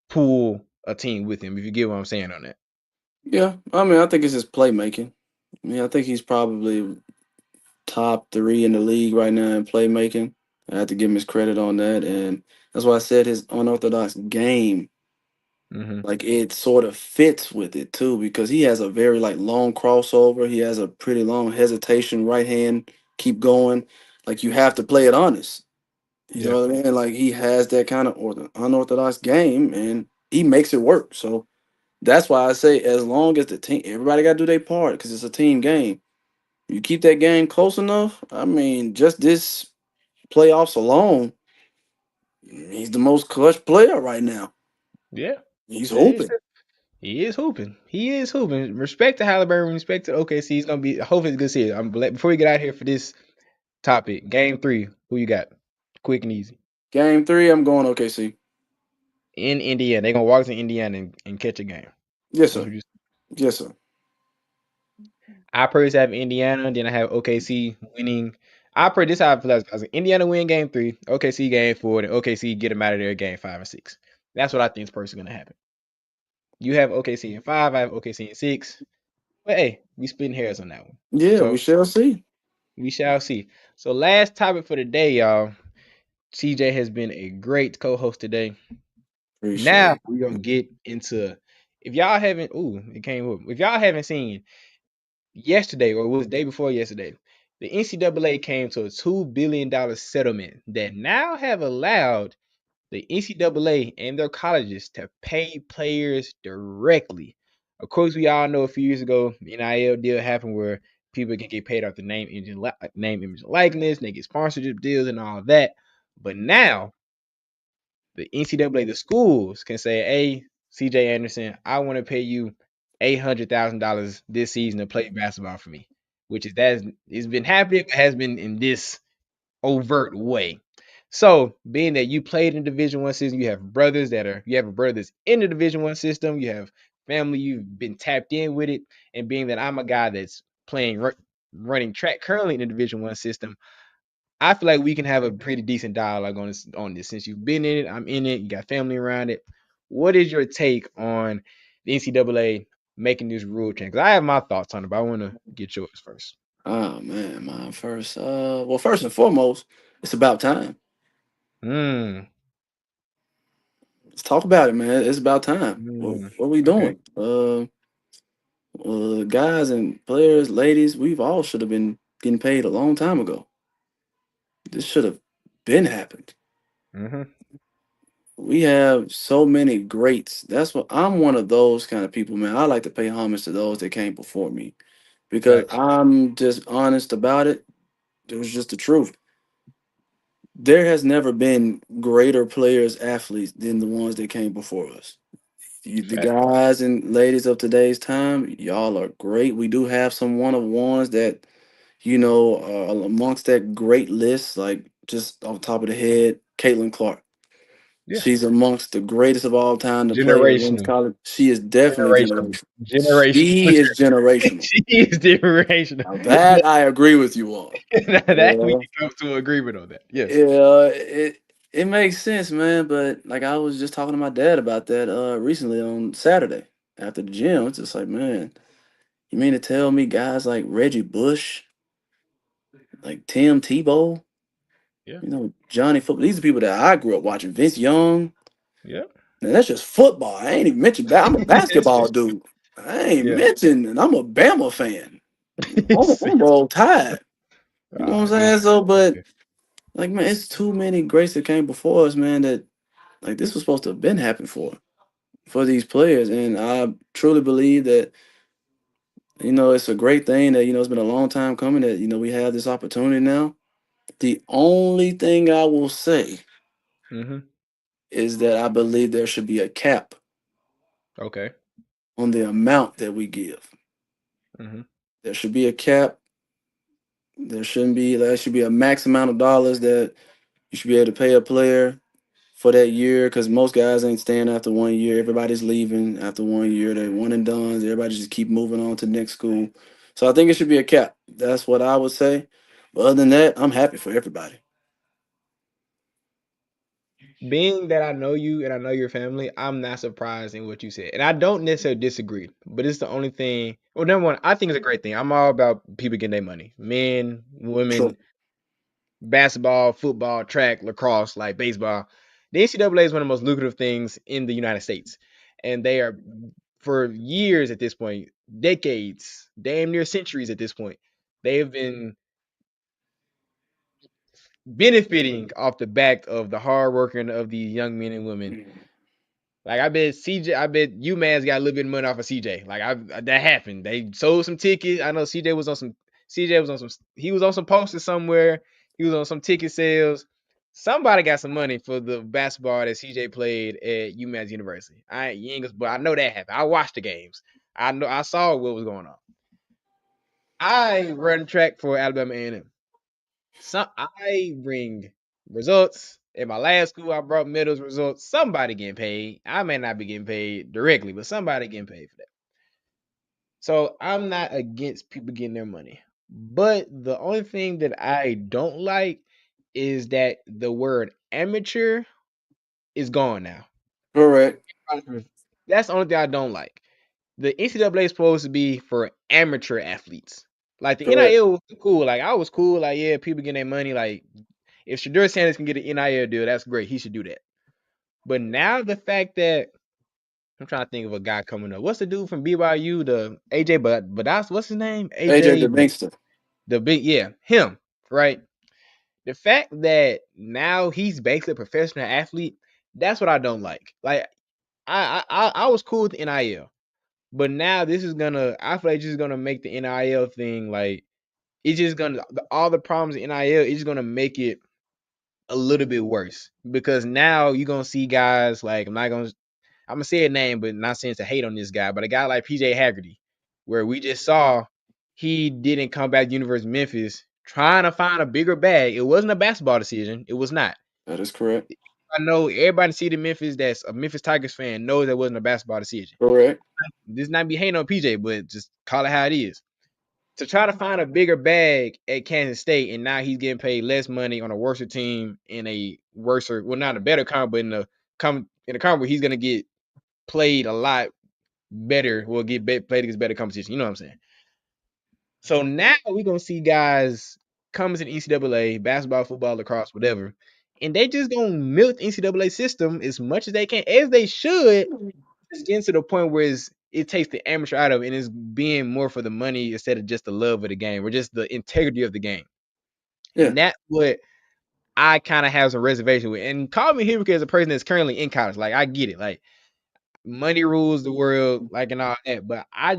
Speaker 2: pull a team with him. If you get what I'm saying on that.
Speaker 3: Yeah, I mean, I think it's his playmaking. I mean, I think he's probably top 3 in the league right now in playmaking. I have to give him his credit on that. And That's why I said his unorthodox game,
Speaker 2: Mm-hmm.
Speaker 3: like it sort of fits with it too, because he has a very like long crossover. He has a pretty long hesitation, right hand, keep going. Like you have to play it honest. You
Speaker 2: Yeah.
Speaker 3: know what I mean? Like he has that kind of unorthodox game, and he makes it work. So that's why I say, as long as the team, everybody got to do their part because it's a team game. You keep that game close enough. I mean, just this playoffs alone, he's the most clutch player right now.
Speaker 2: Yeah.
Speaker 3: He's
Speaker 2: That is
Speaker 3: hooping.
Speaker 2: true. He is hooping. He is hooping. Respect to Halliburton. Respect to OKC. He's gonna be. Hopefully, it's a good series. Before we get out here for this topic, Game 3. Who you got? Quick and easy.
Speaker 3: Game three, I'm going OKC.
Speaker 2: In Indiana, they're gonna walk to Indiana and catch a game.
Speaker 3: Yes,
Speaker 2: That's
Speaker 3: sir.
Speaker 2: what you.
Speaker 3: Yes, sir.
Speaker 2: I personally have Indiana. Then I have OKC winning. I pray this how I feel. I was like, Indiana win Game 3. OKC Game 4. And OKC get them out of there Game 5 and 6. That's what I think is personally gonna happen. You have OKC in 5. I have OKC in 6. But hey, we splitting hairs on that one.
Speaker 3: Yeah, we
Speaker 2: So
Speaker 3: shall see.
Speaker 2: we shall see. So last topic for the day, y'all. CJ has been a great co-host today. Now
Speaker 3: Appreciate it.
Speaker 2: we're gonna get into if y'all haven't it came up. If y'all haven't seen yesterday or it was the day before yesterday, the NCAA came to a $2 billion settlement that now have allowed the NCAA and their colleges to pay players directly. Of course, we all know a few years ago, the NIL deal happened where people can get paid off the name, image, and likeness, and they get sponsorship deals and all that. But now the NCAA, the schools can say, "Hey, CJ Anderson, I want to pay you $800,000 this season to play basketball for me," which is that it's been happening, but has been in this overt way. So, being that you played in Division 1 system, you have a brother that's in the Division 1 system, you have family, you've been tapped in with it, and being that I'm a guy that's running track currently in the Division 1 system, I feel like we can have a pretty decent dialogue on this. Since you've been in it, I'm in it, you got family around it. What is your take on the NCAA making this rule change? Because I have my thoughts on it, but I want to get yours first.
Speaker 3: Oh man, mine first. Well, first and foremost, it's about time.
Speaker 2: Hmm.
Speaker 3: Let's talk about it, man. It's about time.
Speaker 2: Mm.
Speaker 3: What we
Speaker 2: Okay.
Speaker 3: doing? Guys and players, ladies, we've all should have been getting paid a long time ago. This should have been happened.
Speaker 2: Mm-hmm.
Speaker 3: We have so many greats. That's what I'm one of those kind of people, man. I like to pay homage to those that came before me because
Speaker 2: Facts.
Speaker 3: I'm just honest about it. It was just the truth. There has never been greater players, athletes than the ones that came before us. The
Speaker 2: Facts.
Speaker 3: guys and ladies of today's time, y'all are great. We do have some one of ones that are amongst that great list, like just off the top of the head, Caitlin Clark.
Speaker 2: Yeah.
Speaker 3: She's amongst the greatest of all time to play at women's
Speaker 2: Generational.
Speaker 3: college. She is definitely
Speaker 2: Generational.
Speaker 3: generational.
Speaker 2: Generational.
Speaker 3: She is generational.
Speaker 2: She is generational.
Speaker 3: Now that I agree with you on.
Speaker 2: That we
Speaker 3: Yeah,
Speaker 2: can come to an agreement on that. Yes.
Speaker 3: yeah, it makes sense, man. But like I was just talking to my dad about that recently on Saturday after the gym. It's just like, man, you mean to tell me guys like Reggie Bush, like Tim Tebow,
Speaker 2: Yeah.
Speaker 3: Johnny Football, these are people that I grew up watching. Vince Young.
Speaker 2: Yeah.
Speaker 3: Now that's just football. I ain't even mentioned that. I'm a
Speaker 2: That's
Speaker 3: basketball
Speaker 2: just
Speaker 3: dude. I ain't
Speaker 2: yeah.
Speaker 3: mentioned, and I'm a Bama fan.
Speaker 2: See.
Speaker 3: I'm roll tide. You know what I'm
Speaker 2: This
Speaker 3: saying? So, but
Speaker 2: okay.
Speaker 3: like, man, it's too many greats that came before us, man. That like this was supposed to have been happening for these players, and I truly believe that it's a great thing that it's been a long time coming that we have this opportunity now. The only thing I will say
Speaker 2: Mm-hmm.
Speaker 3: is that I believe there should be a cap
Speaker 2: Okay.
Speaker 3: on the amount that we give.
Speaker 2: Mm-hmm.
Speaker 3: There should be a cap. There should be a max amount of dollars that you should be able to pay a player for that year because most guys ain't staying after 1 year. Everybody's leaving after 1 year. They're one and done. Everybody just keep moving on to the next school. So I think it should be a cap. That's what I would say. But other than that, I'm happy for everybody.
Speaker 2: Being that I know you and I know your family, I'm not surprised in what you said. And I don't necessarily disagree, but it's the only thing. Well, number one, I think it's a great thing. I'm all about people getting their money. Men, women,
Speaker 3: True.
Speaker 2: basketball, football, track, lacrosse, like baseball. The NCAA is one of the most lucrative things in the United States, and they are for years at this point, decades, damn near centuries at this point. They have been benefiting off the back of the hard working of these young men and women. Like I bet UMass got a little bit of money off of CJ. Like that happened. They sold some tickets. I know CJ was on some he was on some posters somewhere. He was on some ticket sales. Somebody got some money for the basketball that CJ played at UMass University. But I know that happened. I watched the games. I saw what was going on. I run track for Alabama A&M. I bring results. At my last school, I brought medals results. Somebody getting paid. I may not be getting paid directly, but somebody getting paid for that. So I'm not against people getting their money. But the only thing that I don't like is that the word amateur is gone now.
Speaker 3: Correct.
Speaker 2: That's the only thing I don't like. The NCAA is supposed to be for amateur athletes. Like the
Speaker 3: Correct.
Speaker 2: NIL was cool. Like I was cool. Like yeah, people getting their money. Like if Shedeur Sanders can get an NIL deal, that's great. He should do that. But now the fact that I'm trying to think of a guy coming up. What's the dude from BYU? The AJ, but that's what's his name?
Speaker 3: AJ
Speaker 2: AJ,
Speaker 3: DeBinkster.
Speaker 2: the big him, right? The fact that now he's basically a professional athlete, that's what I don't like. Like I was cool with the NIL, but now this is gonna I feel like this is gonna make the NIL thing like it's just gonna all the problems in NIL is just gonna make it a little bit worse because now you're gonna see guys like I'm gonna say a name, but not saying to hate on this guy, but a guy like PJ Haggerty, where we just saw he didn't come back to University of Memphis trying to find a bigger bag. It wasn't a basketball decision. It was not.
Speaker 3: That is correct.
Speaker 2: I know everybody in the city of Memphis that's a Memphis Tigers fan knows that wasn't a basketball decision.
Speaker 3: Correct.
Speaker 2: This not be hating on PJ, but just call it how it is. To try to find a bigger bag at Kansas State, and now he's getting paid less money on a worser team in a worser, well, not a better comp, but in a comp where he's gonna get played a lot better, will get played against better competition. You know what I'm saying? So now we're gonna see guys come to the NCAA, basketball, football, lacrosse, whatever, and they just gonna milk the NCAA system as much as they can, as they should. It's getting to the point where it takes the amateur out of it and it's being more for the money instead of just the love of the game or just the integrity of the game.
Speaker 3: Yeah.
Speaker 2: And that's what I kind of have some reservation with. And call me hypocrite as a person that's currently in college. Like I get it. Like money rules the world, like and all that. But I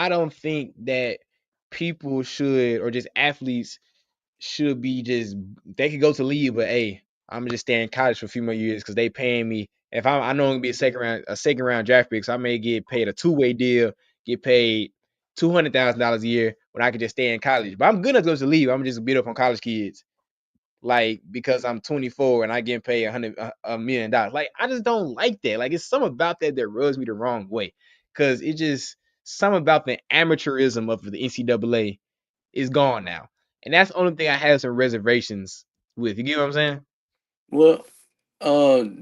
Speaker 2: don't think that people should or just athletes should be just they could go to leave, but hey, I'm gonna just stay in college for a few more years because they paying me. If I know I'm gonna be a second round draft pick, so I may get paid a two-way deal, get paid $200,000 a year when I could just stay in college. But I'm good enough to leave. I'm just beat up on college kids, like because I'm 24 and I get paid $1 million. Like I just don't like that. Like it's something about that rubs me the wrong way, because it just something about the amateurism of the NCAA is gone now. And that's the only thing I have some reservations with. You get what I'm saying?
Speaker 3: Well,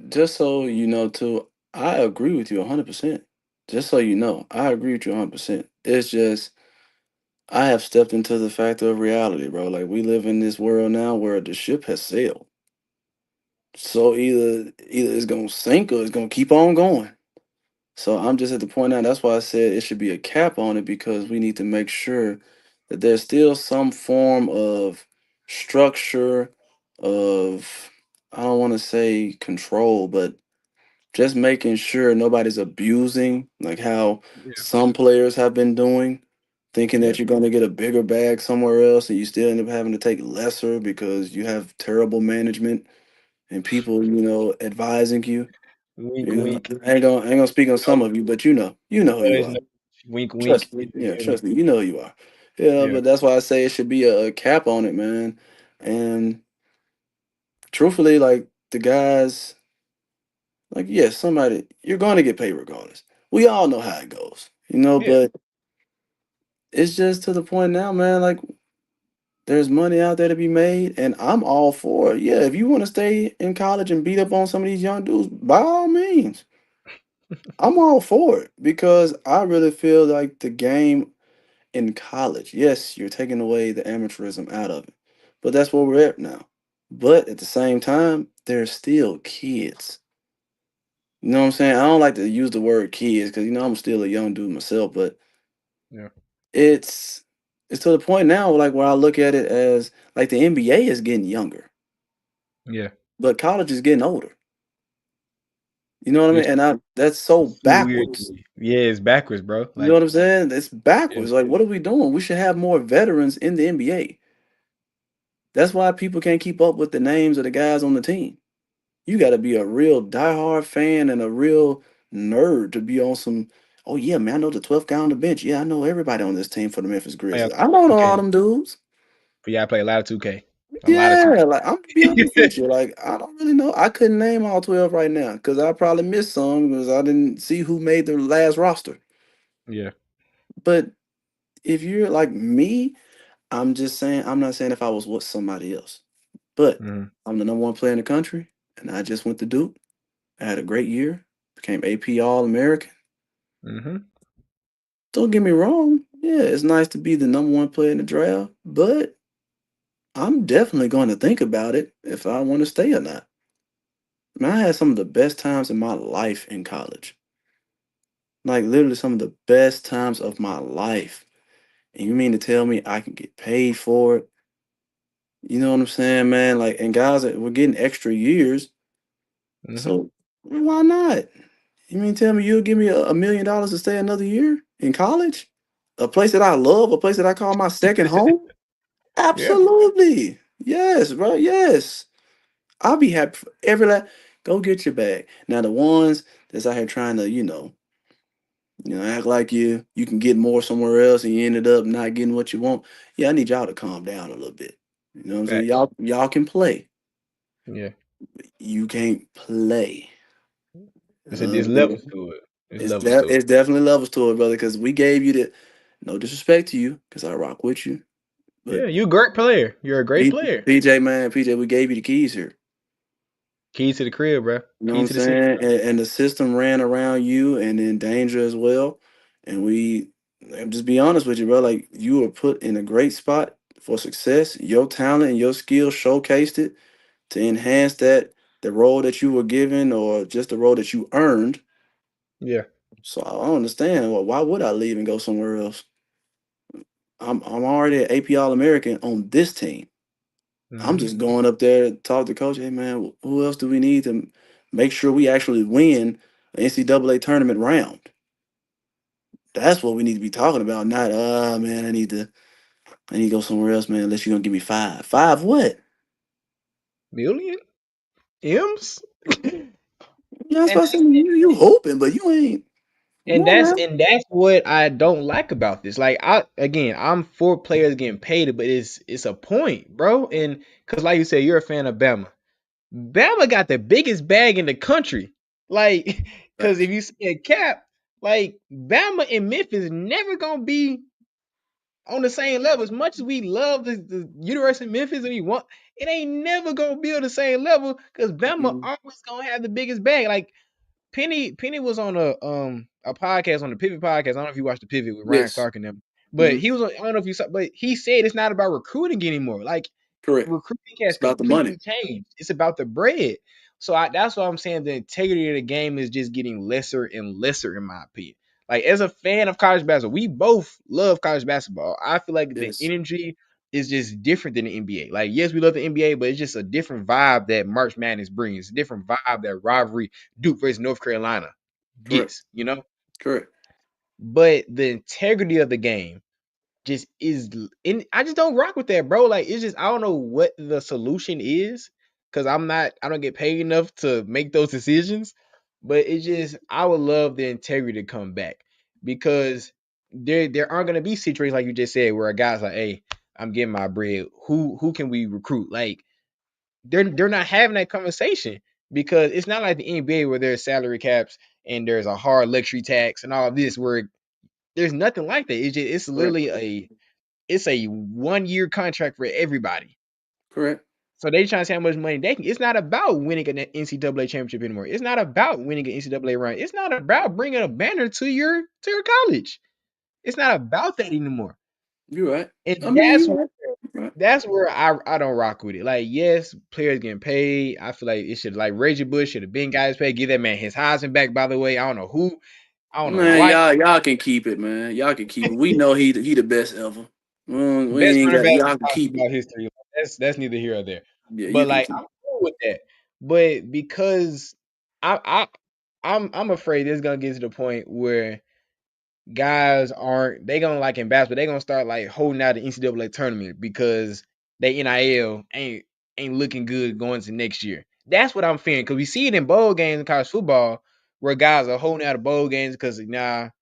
Speaker 3: just so you know too, I agree with you 100%. Just so you know, I agree with you 100%. It's just I have stepped into the factor of reality, bro. Like we live in this world now where the ship has sailed. So either it's gonna sink or it's gonna keep on going. So I'm just at the point now. That's why I said it should be a cap on it because we need to make sure that there's still some form of structure of I don't want to say control, but just making sure nobody's abusing like how
Speaker 2: Yeah.
Speaker 3: some players have been doing, thinking
Speaker 2: Yeah.
Speaker 3: that you're going to get a bigger bag somewhere else and you still end up having to take lesser because you have terrible management and people, advising you.
Speaker 2: Wink,
Speaker 3: You know,
Speaker 2: wink.
Speaker 3: I ain't gonna speak on
Speaker 2: No,
Speaker 3: some of you, but you know who you
Speaker 2: there's
Speaker 3: are.
Speaker 2: no wink, wink.
Speaker 3: Trust me,
Speaker 2: You
Speaker 3: yeah,
Speaker 2: feel me?
Speaker 3: trust me, you know who you are. Yeah,
Speaker 2: Yeah.
Speaker 3: but that's why I say it should be a cap on it, man. And truthfully, like the guys, like yes, somebody you're going to get paid regardless. We all know how it goes,
Speaker 2: Yeah.
Speaker 3: but it's just to the point now, man. Like there's money out there to be made, and I'm all for it. Yeah, if you want to stay in college and beat up on some of these young dudes, by all means, I'm all for it because I really feel like the game in college, yes, you're taking away the amateurism out of it, but that's where we're at now. But at the same time, they're still kids. You know what I'm saying? I don't like to use the word kids because I'm still a young dude myself, but
Speaker 2: Yeah.
Speaker 3: it's it's to the point now like where I look at it as like the NBA is getting younger,
Speaker 2: Yeah.
Speaker 3: but college is getting older. You know what I mean?
Speaker 2: Which
Speaker 3: And that's so
Speaker 2: is so weird to
Speaker 3: backwards.
Speaker 2: me. Yeah, it's backwards, bro.
Speaker 3: You know
Speaker 2: Like,
Speaker 3: what I'm saying? It's
Speaker 2: yeah.
Speaker 3: backwards. Like, what are we doing? We should have more veterans in the NBA. That's why people can't keep up with the names of the guys on the team. You got to be a real diehard fan and a real nerd to be on some. Oh yeah, man, I know the 12th guy on the bench. Yeah, I know everybody on this team for the Memphis
Speaker 2: Oh, yeah.
Speaker 3: Grizzlies. I don't know all
Speaker 2: Okay.
Speaker 3: them dudes.
Speaker 2: But yeah, I play a lot of 2K. A lot of
Speaker 3: Yeah, like I'm gonna be honest
Speaker 2: 2K.
Speaker 3: with you. Like I don't really know. I couldn't name all 12 right now because I probably missed some because I didn't see who made the last roster.
Speaker 2: Yeah.
Speaker 3: But if you're like me, I'm just saying. I'm not saying if I was with somebody else, but
Speaker 2: Mm-hmm.
Speaker 3: I'm the number one player in the country, and I just went to Duke. I had a great year. Became AP All American.
Speaker 2: Mm-hmm.
Speaker 3: Don't get me wrong. Yeah, it's nice to be the number one player in the draft, but I'm definitely going to think about it if I want to stay or not. Man, I had some of the best times in my life in college. Like literally some of the best times of my life. And you mean to tell me I can get paid for it? You know what I'm saying, man? Like, and guys, we're getting extra years,
Speaker 2: Mm-hmm.
Speaker 3: so why not? You mean tell me you'll give me $1 million to stay another year in college? A place that I love, a place that I call my second home?
Speaker 2: Yeah.
Speaker 3: Absolutely. Yes, bro. Yes. I'll be happy for every go get your bag. Now the ones that's out here trying to, act like you can get more somewhere else and you ended up not getting what you want. Yeah, I need y'all to calm down a little bit. You know what I'm saying?
Speaker 2: Facts.
Speaker 3: Y'all can play.
Speaker 2: Yeah.
Speaker 3: You can't play. You know what
Speaker 2: There's
Speaker 3: I'm
Speaker 2: levels
Speaker 3: saying?
Speaker 2: to it. There's levels to it.
Speaker 3: It's definitely levels to it, brother, because we gave you the no disrespect to you, because I rock with you.
Speaker 2: Yeah,
Speaker 3: But
Speaker 2: you a great player. You're a great player.
Speaker 3: PJ, man, PJ, we gave you the keys here.
Speaker 2: Key to the crib, bro.
Speaker 3: You know what
Speaker 2: Key
Speaker 3: I'm
Speaker 2: to the city,
Speaker 3: saying?
Speaker 2: bro.
Speaker 3: And the system ran around you and in danger as well. And just be honest with you, bro. Like you were put in a great spot for success. Your talent and your skill showcased it to enhance the role that you were given or just the role that you earned.
Speaker 2: Yeah.
Speaker 3: So I don't understand. Well, why would I leave and go somewhere else? I'm already an AP All American on this team. I'm
Speaker 2: Mm-hmm.
Speaker 3: just going up there to talk to coach. Hey man, who else do we need to make sure we actually win an NCAA tournament round? That's what we need to be talking about. Not man, I need to go somewhere else, man. Unless you're gonna give me five. Five what?
Speaker 2: Million? M's?
Speaker 3: Yeah, that's
Speaker 2: and
Speaker 3: what I said. You hoping, but you ain't. Come
Speaker 2: And
Speaker 3: on
Speaker 2: that's
Speaker 3: now.
Speaker 2: and that's what I don't like about this. Like I'm for players getting paid, but it's a point, bro. And because like you said, you're a fan of Bama. Bama got the biggest bag in the country. Like, because
Speaker 3: Facts.
Speaker 2: if you see a cap, like Bama and Memphis never gonna be on the same level. As much as we love the University of Memphis and we want, it ain't never gonna be on the same level because Bama
Speaker 3: Mhm.
Speaker 2: always gonna have the biggest bag. Like Penny was on a podcast on the Pivot podcast. I don't know if you watched the Pivot with Ryan
Speaker 3: Yes.
Speaker 2: Clark and them, but
Speaker 3: Hmm.
Speaker 2: he was on. I don't know if you saw, but he said it's not about recruiting anymore. Like
Speaker 3: Correct.
Speaker 2: recruiting
Speaker 3: It's
Speaker 2: has
Speaker 3: about the money.
Speaker 2: completely changed. It's about the bread. So that's why I'm saying the integrity of the game is just getting lesser and lesser, in my opinion. Like as a fan of college basketball, we both love college basketball. I feel like the
Speaker 3: Yes.
Speaker 2: energy is just different than the NBA. Like yes, we love the NBA, but it's just a different vibe that March Madness brings. A different vibe that rivalry Duke versus North Carolina
Speaker 3: Correct.
Speaker 2: gets, you know?
Speaker 3: Correct.
Speaker 2: But the integrity of the game just is and I just don't rock with that, bro. Like it's just I don't know what the solution is because I don't get paid enough to make those decisions. But it's just I would love the integrity to come back because there aren't gonna be situations like you just said where a guy's like, hey, I'm getting my bread. Who can we recruit? Like they're not having that conversation because it's not like the NBA where there's salary caps and there's a hard luxury tax and all of this where there's nothing like that. It's
Speaker 3: Correct.
Speaker 2: literally it's a 1 year contract for everybody.
Speaker 3: Correct.
Speaker 2: So they trying to say how much money they can. It's not about winning an NCAA championship anymore. It's not about winning an NCAA run. It's not about bringing a banner to your college. It's not about that anymore.
Speaker 3: You're right. I
Speaker 2: And
Speaker 3: mean,
Speaker 2: that's
Speaker 3: you're right.
Speaker 2: that's where I don't rock with it. Like, yes, players getting paid. I feel like it should like Reggie Bush should have been guys paid. Give that man his Heisman back. By the way, I don't know
Speaker 3: Man,
Speaker 2: why.
Speaker 3: y'all can keep it, man. Y'all can keep it. We know he the best ever. We
Speaker 2: Best
Speaker 3: ain't
Speaker 2: running
Speaker 3: got.
Speaker 2: back
Speaker 3: Y'all
Speaker 2: in
Speaker 3: can
Speaker 2: college
Speaker 3: keep it.
Speaker 2: football history. That's neither here or there.
Speaker 3: Yeah, you
Speaker 2: But
Speaker 3: can
Speaker 2: like
Speaker 3: keep
Speaker 2: I'm cool with that. But because I I'm afraid it's gonna get to the point where guys aren't they gonna like in basketball, they gonna start like holding out the NCAA tournament because they NIL ain't looking good going to next year. That's what I'm fearing because we see it in bowl games in college football where guys are holding out of bowl games because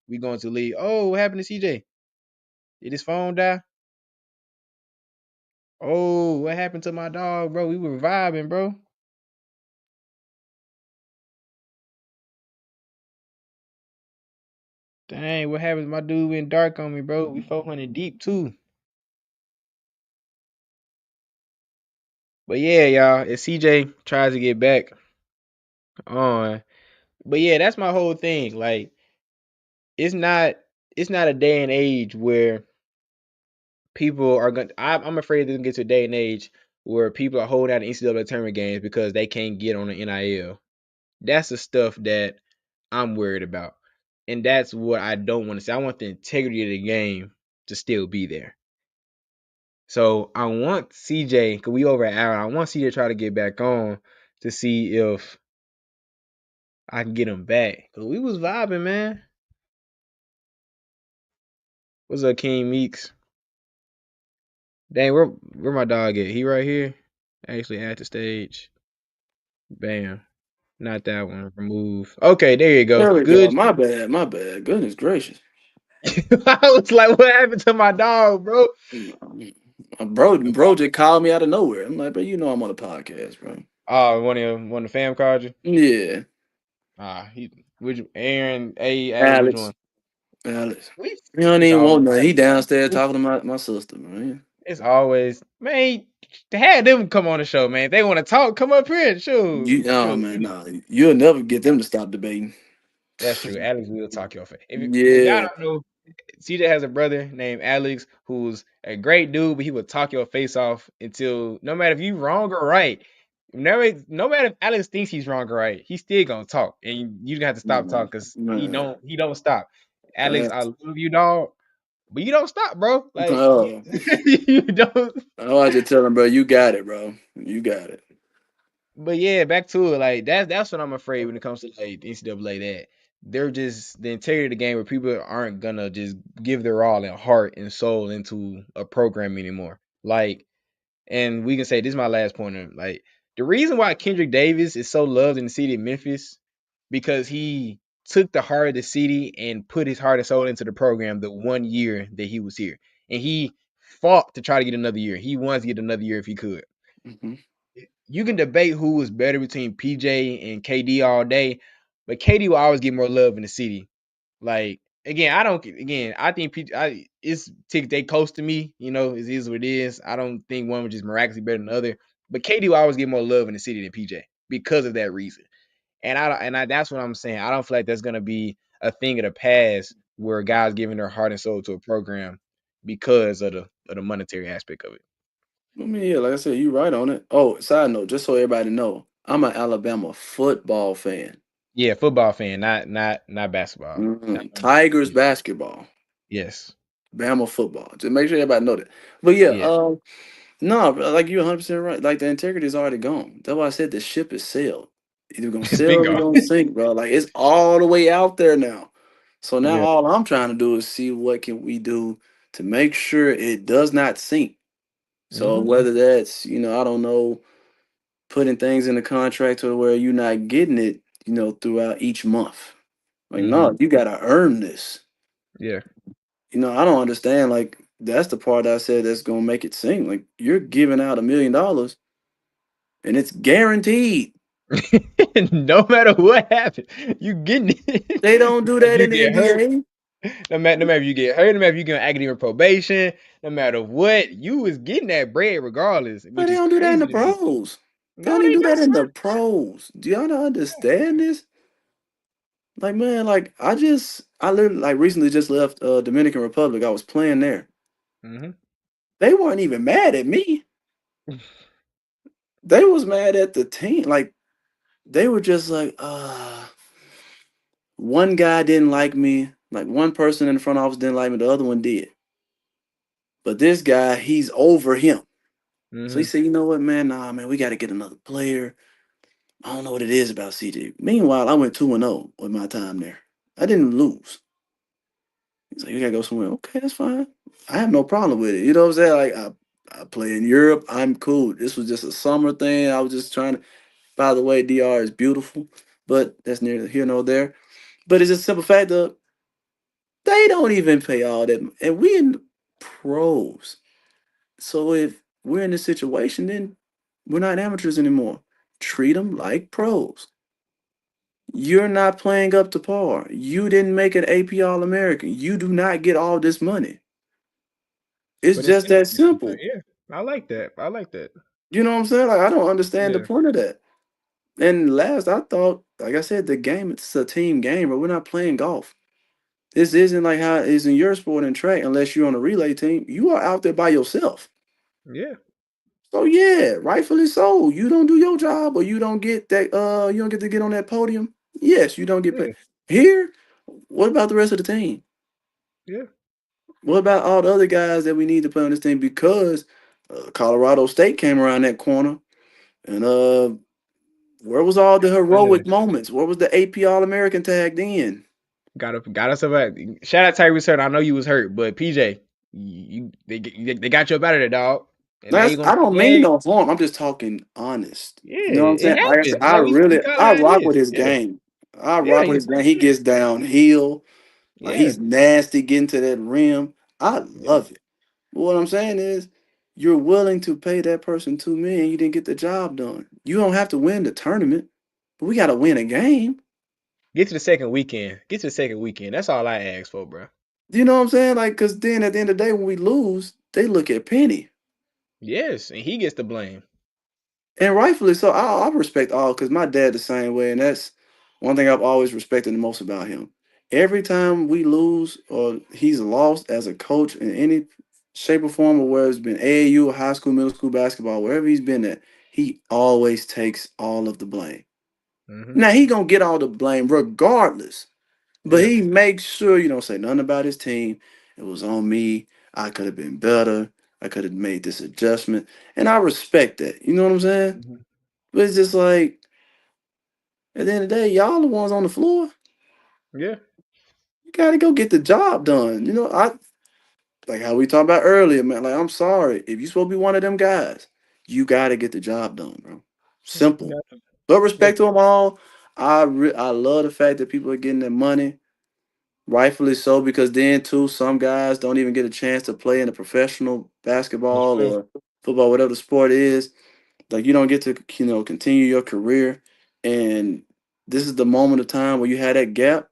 Speaker 2: we going to the league. Oh, what happened to CJ? Did his phone die? Oh, what happened to my dog, bro? We were vibing, bro. Dang, what happened? My dude went dark on me, bro. We 400 deep too. But yeah, y'all, if CJ tries to get back on, but yeah, that's my whole thing. Like, it's not it's not a day and age where people are going. I'm afraid they're gonna get to a day and age where people are holding out NCAA tournament games because they can't get on the NIL. That's the stuff that I'm worried about. And that's what I don't want to see. I want the integrity of the game to still be there. So I want CJ, because we over an hour, I want CJ to try to get back on to see if I can get him back. Cause we was vibing, man. What's up, King Meeks? Dang, where my dog at? He right here? Actually at the stage. Bam. Not that one. Remove. Okay, there you go.
Speaker 3: There we go.
Speaker 2: Good.
Speaker 3: My bad. My bad. Goodness gracious.
Speaker 2: I was like, what happened to my dog, bro?
Speaker 3: Bro just called me out of nowhere. I'm like, bro, you know I'm on a podcast, bro.
Speaker 2: Oh, one of the fam called you?
Speaker 3: Yeah,
Speaker 2: Which Aaron, Alex, which
Speaker 3: Alex.
Speaker 2: one?
Speaker 3: Alex.
Speaker 2: We
Speaker 3: He don't
Speaker 2: it's
Speaker 3: even
Speaker 2: always
Speaker 3: want nothing. He downstairs talking to my sister, man.
Speaker 2: it's always man. To have them come on the show, man. If they want to talk, come up here. Shoot,
Speaker 3: Oh
Speaker 2: shoot.
Speaker 3: man, no, you'll never get them to stop debating.
Speaker 2: That's true. Alex will talk your face. If y'all
Speaker 3: Yeah.
Speaker 2: don't know, CJ has a brother named Alex who's a great dude, but he will talk your face off until no matter if you wrong or right. No matter if Alex thinks he's wrong or right, he's still gonna talk, and you gonna have to stop talking because
Speaker 3: Man.
Speaker 2: he don't stop. Alex,
Speaker 3: Uh,
Speaker 2: I love you, dog, but you don't stop, bro. Like
Speaker 3: oh,
Speaker 2: you don't.
Speaker 3: I just tell him, bro, you got it, bro. You got it.
Speaker 2: But yeah, back to it. Like that's what I'm afraid when it comes to like NCAA. That they're just the integrity of the game where people aren't gonna just give their all and heart and soul into a program anymore. Like, and we can say this is my last pointer. Like the reason why Kendrick Davis is so loved in the city of Memphis because he took the heart of the city and put his heart and soul into the program the 1 year that he was here, and he fought to try to get another year. He wanted to get another year if he could.
Speaker 3: Hmm.
Speaker 2: You can debate who was better between PJ and KD all day, but KD will always get more love in the city. Like again, I don't. Again, I think it's they close to me. You know, it is what it is. I don't think one was just miraculously better than the other. But KD will always get more love in the city than PJ because of that reason. And that's what I'm saying. I don't feel like that's gonna be a thing of the past where guys giving their heart and soul to a program because of the monetary aspect of it.
Speaker 3: I mean, yeah, like I said, you right on it. Oh, side note, just so everybody know, I'm an Alabama football fan.
Speaker 2: Yeah, football fan, not basketball.
Speaker 3: Tigers basketball,
Speaker 2: Yes.
Speaker 3: Bama football. Just make sure everybody know that. But yeah,
Speaker 2: Yeah.
Speaker 3: no, bro, like you're 100% right. Like the integrity is already gone. That's why I said the ship is sailed. Either gonna
Speaker 2: It's been
Speaker 3: sail or
Speaker 2: gone.
Speaker 3: gonna sink, bro. Like it's all the way out there now. So now
Speaker 2: Yeah.
Speaker 3: all I'm trying to do is see what can we do to make sure it does not sink. So
Speaker 2: Hmm.
Speaker 3: whether that's, I don't know, putting things in the contract to where you're not getting it, throughout each month. Like,
Speaker 2: Hmm.
Speaker 3: no, you gotta earn this.
Speaker 2: Yeah.
Speaker 3: I don't understand. Like, that's the part I said that's gonna make it sing. Like, you're giving out $1 million and it's guaranteed.
Speaker 2: No matter what happens, you getting it.
Speaker 3: They don't do
Speaker 2: If
Speaker 3: that
Speaker 2: you
Speaker 3: in the
Speaker 2: get hurt,
Speaker 3: NBA.
Speaker 2: no matter if you get hurt, no matter if you get academic probation, no matter what, you was getting that bread regardless,
Speaker 3: But
Speaker 2: which
Speaker 3: they
Speaker 2: is
Speaker 3: don't do that in
Speaker 2: crazy
Speaker 3: the
Speaker 2: to me.
Speaker 3: pros. They don't
Speaker 2: No,
Speaker 3: even
Speaker 2: they
Speaker 3: do that
Speaker 2: don't.
Speaker 3: in the pros. Do y'all not understand this? Like, man, like I literally like recently just left Dominican Republic. I was playing there.
Speaker 2: Hmm.
Speaker 3: they weren't even mad at me. They was mad at the team. Like they were just like, one guy didn't like me. Like one person in the front office didn't like me. The other one did. But this guy, he's over him. So he
Speaker 2: Mm-hmm.
Speaker 3: said, you know what, man? Nah, man, we got to get another player. I don't know what it is about CJ. Meanwhile, I went 2-0 with my time there. I didn't lose. He's like, you gotta go somewhere. Okay, that's fine. I have no problem with it. You know what I'm saying? Like I play in Europe. I'm cool. This was just a summer thing. I was just trying to. By the way, DR is beautiful, but that's neither here nor there. But it's just a simple fact of they don't even pay all that, and we in the pros. So if we're in this situation, then we're not amateurs anymore. Treat them like pros. You're not playing up to par. You didn't make an AP All American. You do not get all this money. It's
Speaker 2: But
Speaker 3: just
Speaker 2: instead,
Speaker 3: that simple.
Speaker 2: yeah, I like that. I like that.
Speaker 3: You know what I'm saying? Like I don't understand the
Speaker 2: Yeah,
Speaker 3: point of that. And last, I thought, like I said, the game it's a team game, but we're not playing golf. This isn't like how it is in your sport and track. Unless you're on a relay team, you are out there by yourself.
Speaker 2: yeah,
Speaker 3: So yeah, rightfully so. You don't do your job, or you don't get that. You don't get to get on that podium. Yes, you don't get paid.
Speaker 2: yeah,
Speaker 3: Here, what about the rest of the team?
Speaker 2: yeah.
Speaker 3: What about all the other guys that we need to play on this team? Because Colorado State came around that corner, and where was all the
Speaker 2: Uh,
Speaker 3: heroic moments? Where was the AP All American tagged in?
Speaker 2: got us up. Shout out Tyrese hurt. I know you was hurt, but PJ, they got you up out of there, dog. And now
Speaker 3: That's
Speaker 2: you gonna
Speaker 3: I don't mean
Speaker 2: yeah,
Speaker 3: no harm. I'm just talking honest.
Speaker 2: yeah.
Speaker 3: You know what I'm
Speaker 2: It
Speaker 3: saying? Like I said,
Speaker 2: happens. Like we call it
Speaker 3: I
Speaker 2: how it
Speaker 3: rock with
Speaker 2: is.
Speaker 3: his
Speaker 2: Yeah,
Speaker 3: game. I
Speaker 2: yeah,
Speaker 3: rock with his game. He gets downhill. Like
Speaker 2: yeah.
Speaker 3: he's nasty getting to that rim. I
Speaker 2: Yeah.
Speaker 3: love it. But what I'm saying is you're willing to pay that person 2 million, you didn't get the job done. You don't have to win the tournament, but we gotta win a game.
Speaker 2: Get to the second weekend. Get to the second weekend. That's all I ask for, bro.
Speaker 3: Do you know what I'm saying? Like, cause then at the end of the day, when we lose, they look at Penny.
Speaker 2: Yes, and he gets the blame.
Speaker 3: And rightfully so. I respect all because my dad the same way, and that's one thing I've always respected the most about him. Every time we lose or he's lost as a coach in any shape or form, or whether it's been AAU or high school, middle school basketball, wherever he's been at, he always takes all of the blame.
Speaker 2: Hmm.
Speaker 3: Now he gonna get all the blame regardless, but
Speaker 2: Yeah.
Speaker 3: he makes sure you don't say nothing about his team. It was on me. I could have been better. I could have made this adjustment, and I respect that. You know what I'm saying?
Speaker 2: Hmm.
Speaker 3: But it's just like at the end of the day, y'all the ones on the floor.
Speaker 2: Yeah.
Speaker 3: You gotta go get the job done. You know, I like how we talked about earlier, man. Like, I'm sorry. If you supposed to be one of them guys, you gotta get the job done, bro. Simple.
Speaker 2: Yeah.
Speaker 3: But
Speaker 2: Yeah.
Speaker 3: respect to them all. I love the fact that people are getting their money, rightfully so, because then too, some guys don't even get a chance to play in a professional
Speaker 2: That's
Speaker 3: basketball
Speaker 2: true.
Speaker 3: or football, whatever the sport is. Like you don't get to, continue your career. And this is the moment of time where you had that gap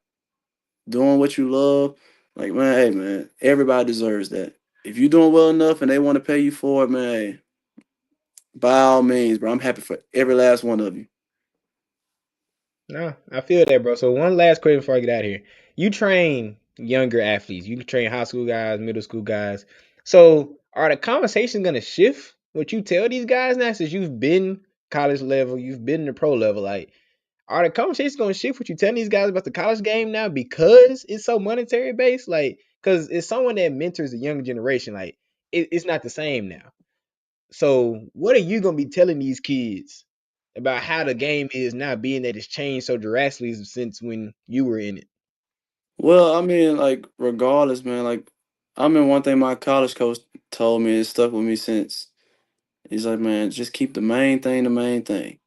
Speaker 3: doing what you love, like man, hey man, everybody deserves that. If you're doing well enough and they want to pay you for it, man, hey, by all means, bro, I'm happy for every last one of you.
Speaker 2: No, I feel that, bro. So one last question before I get out of here. You train younger athletes. You train high school guys, middle school guys. So are the conversations gonna shift? What you tell these guys now, since you've been college level, you've been in the pro level, like are the conversations gonna shift? What you telling these guys about the college game now because it's so monetary based? Like, because it's someone that mentors the younger generation. Like, it's not the same now. So, what are you gonna be telling these kids about how the game is now, being that it's changed so drastically since when you were in it?
Speaker 3: Well, I mean, like regardless, man, like I mean, one thing my college coach told me, it stuck with me since. He's like, man, just keep the main thing the main thing.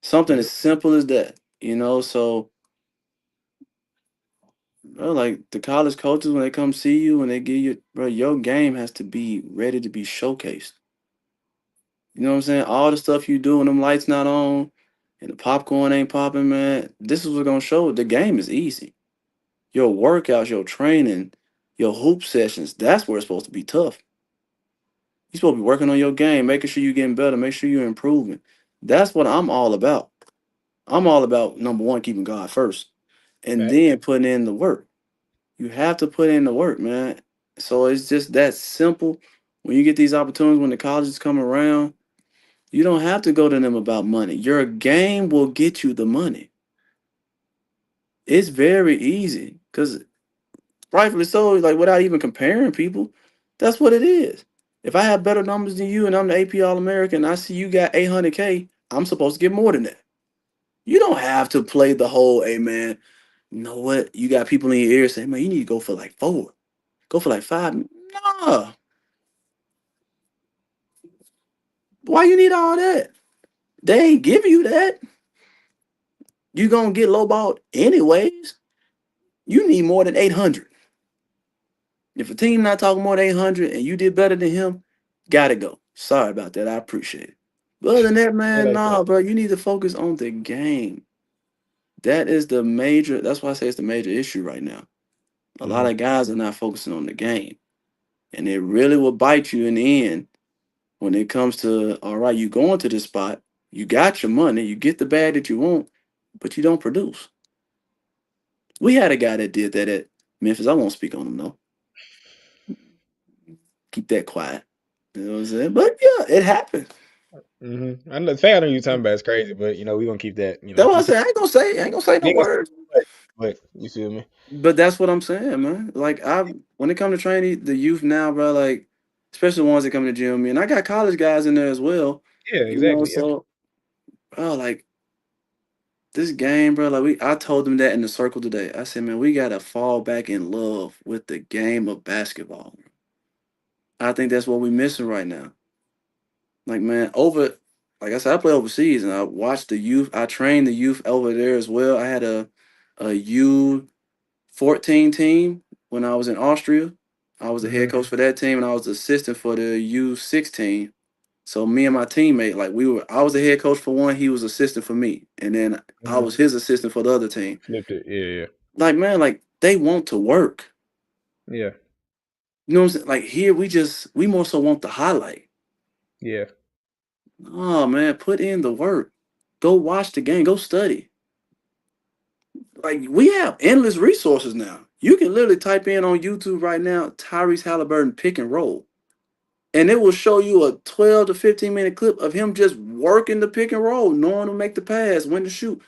Speaker 3: Something
Speaker 2: Yep.
Speaker 3: as simple as that, you know. So, bro, like the college coaches when they come see you and they give you, bro, your game has to be ready to be showcased. You know what I'm saying? All the stuff you do when them lights not on and the popcorn ain't popping, man. This is what's gonna show. The game is easy. Your workouts, your training, your hoop sessions, that's where it's supposed to be tough. You're supposed to be working on your game, making sure you're getting better, make sure you're improving. That's what I'm all about. I'm all about number one, keeping God first, and
Speaker 2: Facts.
Speaker 3: then putting in the work. You have to put in the work, man. So it's just that simple. When you get these opportunities, when the colleges come around, you don't have to go to them about money. Your game will get you the money. It's very easy because rightfully so, like without even comparing people, that's what it is. If I have better numbers than you and I'm the AP All-American and I see you got 800K, I'm supposed to get more than that. You don't have to play the whole, hey man, you know what? You got people in your ear saying, man, you need to go for like 4. Go for like 5. Nah. Why you need all that? They ain't give you that. You gonna get lowballed anyways. You need more than 800. If a team not talking more than 800 and you did better than him, gotta go. Sorry about that. I appreciate it. But other than that,
Speaker 2: I
Speaker 3: man,
Speaker 2: like that.
Speaker 3: nah, bro. You need to focus on the game. That's why I say it's the major issue right now. A lot
Speaker 2: Mhm.
Speaker 3: of guys are not focusing on the game. And it really will bite you in the end when it comes to, all right, you going to this spot, you got your money, you get the bag that you want, but you don't produce. We had a guy that did that at Memphis. I won't speak on him though. Keep that quiet. You know what I'm saying? But yeah, it happened.
Speaker 2: I know the fact I know you're talking about is crazy, but we're gonna keep that.
Speaker 3: That's what I
Speaker 2: We
Speaker 3: said. I ain't gonna say
Speaker 2: we
Speaker 3: no
Speaker 2: ain't gonna say
Speaker 3: words.
Speaker 2: too much, but you feel me?
Speaker 3: But that's what I'm saying, man. Like when it comes to training the youth now, bro, like especially the ones that come to the gym, and I got college guys in there as well.
Speaker 2: Yeah,
Speaker 3: You know,
Speaker 2: exactly. Yeah.
Speaker 3: so bro, like this game, bro, like I told them that in the circle today. I said, man, we gotta fall back in love with the game of basketball. I think that's what we're missing right now. Like, man, like I said, I play overseas and I watched the youth. I trained the youth over there as well. I had a U14 team when I was in Austria. I was the head
Speaker 2: Mhm.
Speaker 3: coach for that team and I was the assistant for the U16. So me and my teammate, like I was the head coach for one, he was assistant for me. And then I
Speaker 2: Mhm.
Speaker 3: was his assistant for the other team.
Speaker 2: Flipped it. Yeah.
Speaker 3: Like, man, like they want to work.
Speaker 2: Yeah.
Speaker 3: You know what I'm saying? Like here we more so want the highlight.
Speaker 2: Yeah.
Speaker 3: Oh man, put in the work. Go watch the game. Go study. Like we have endless resources now. You can literally type in on YouTube right now, Tyrese Halliburton pick and roll. And it will show you a 12 to 15-minute clip of him just working the pick and roll, knowing to make the pass, when to shoot.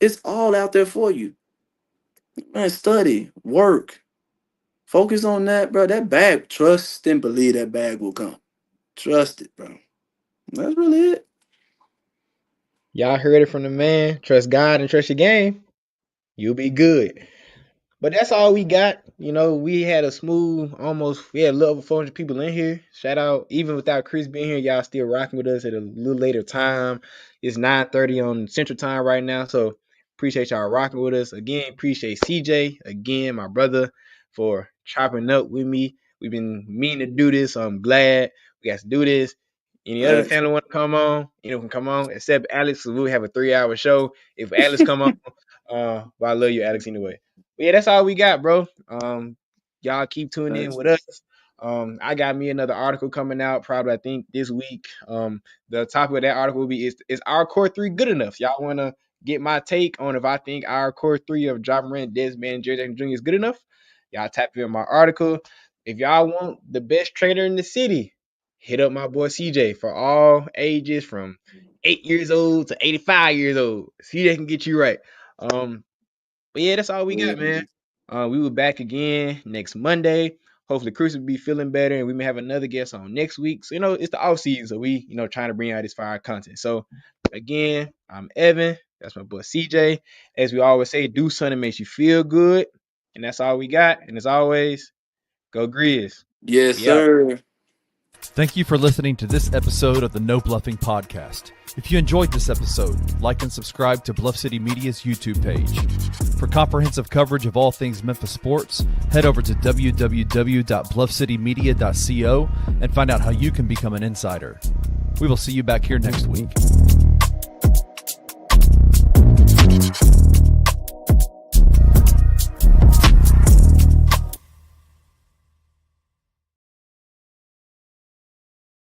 Speaker 3: It's all out there for you. Man, study, work. Focus on that, bro. That bag, trust and believe that bag will come. Trust it, bro. That's really it.
Speaker 2: Y'all heard it from the man. Trust God and trust your game. You'll be good. But that's all we got. We had a we had a little over 400 people in here. Shout out, even without Chris being here, y'all still rocking with us at a little later time. It's 9:30 on Central Time right now. So appreciate y'all rocking with us. Again, appreciate CJ, again, my brother, for chopping up with me. We've been meaning to do this, so I'm glad we got to do this. Any other
Speaker 3: Facts.
Speaker 2: family want to come on, can come on, except Alex, we'll have a 3-hour show. If Alex come on, but I love you, Alex, anyway. But yeah, that's all we got, bro. Y'all keep tuning in
Speaker 3: Facts.
Speaker 2: with us. I got me another article coming out probably I think this week. The topic of that article will be is our core three good enough? Y'all want to get my take on if I think our core three of Ja Morant, Desmond, and Jared Jackson Jr. is good enough? Y'all tap in my article. If y'all want the best trainer in the city, hit up my boy CJ for all ages from 8 years old to 85 years old. CJ can get you right. But yeah, that's all we got, man. We will back again next Monday. Hopefully Chris will be feeling better and we may have another guest on next week. So, it's the off season. So we, trying to bring out this fire content. So again, I'm Evan. That's my boy CJ. As we always say, do something that makes you feel good. And that's all we got. And as always, go Grizz.
Speaker 3: Yes,
Speaker 2: We out.
Speaker 3: sir.
Speaker 1: Thank you for listening to this episode of the No Bluffing Podcast. If you enjoyed this episode, like and subscribe to Bluff City Media's YouTube page. For comprehensive coverage of all things Memphis sports, head over to www.bluffcitymedia.co and find out how you can become an insider. We will see you back here next week.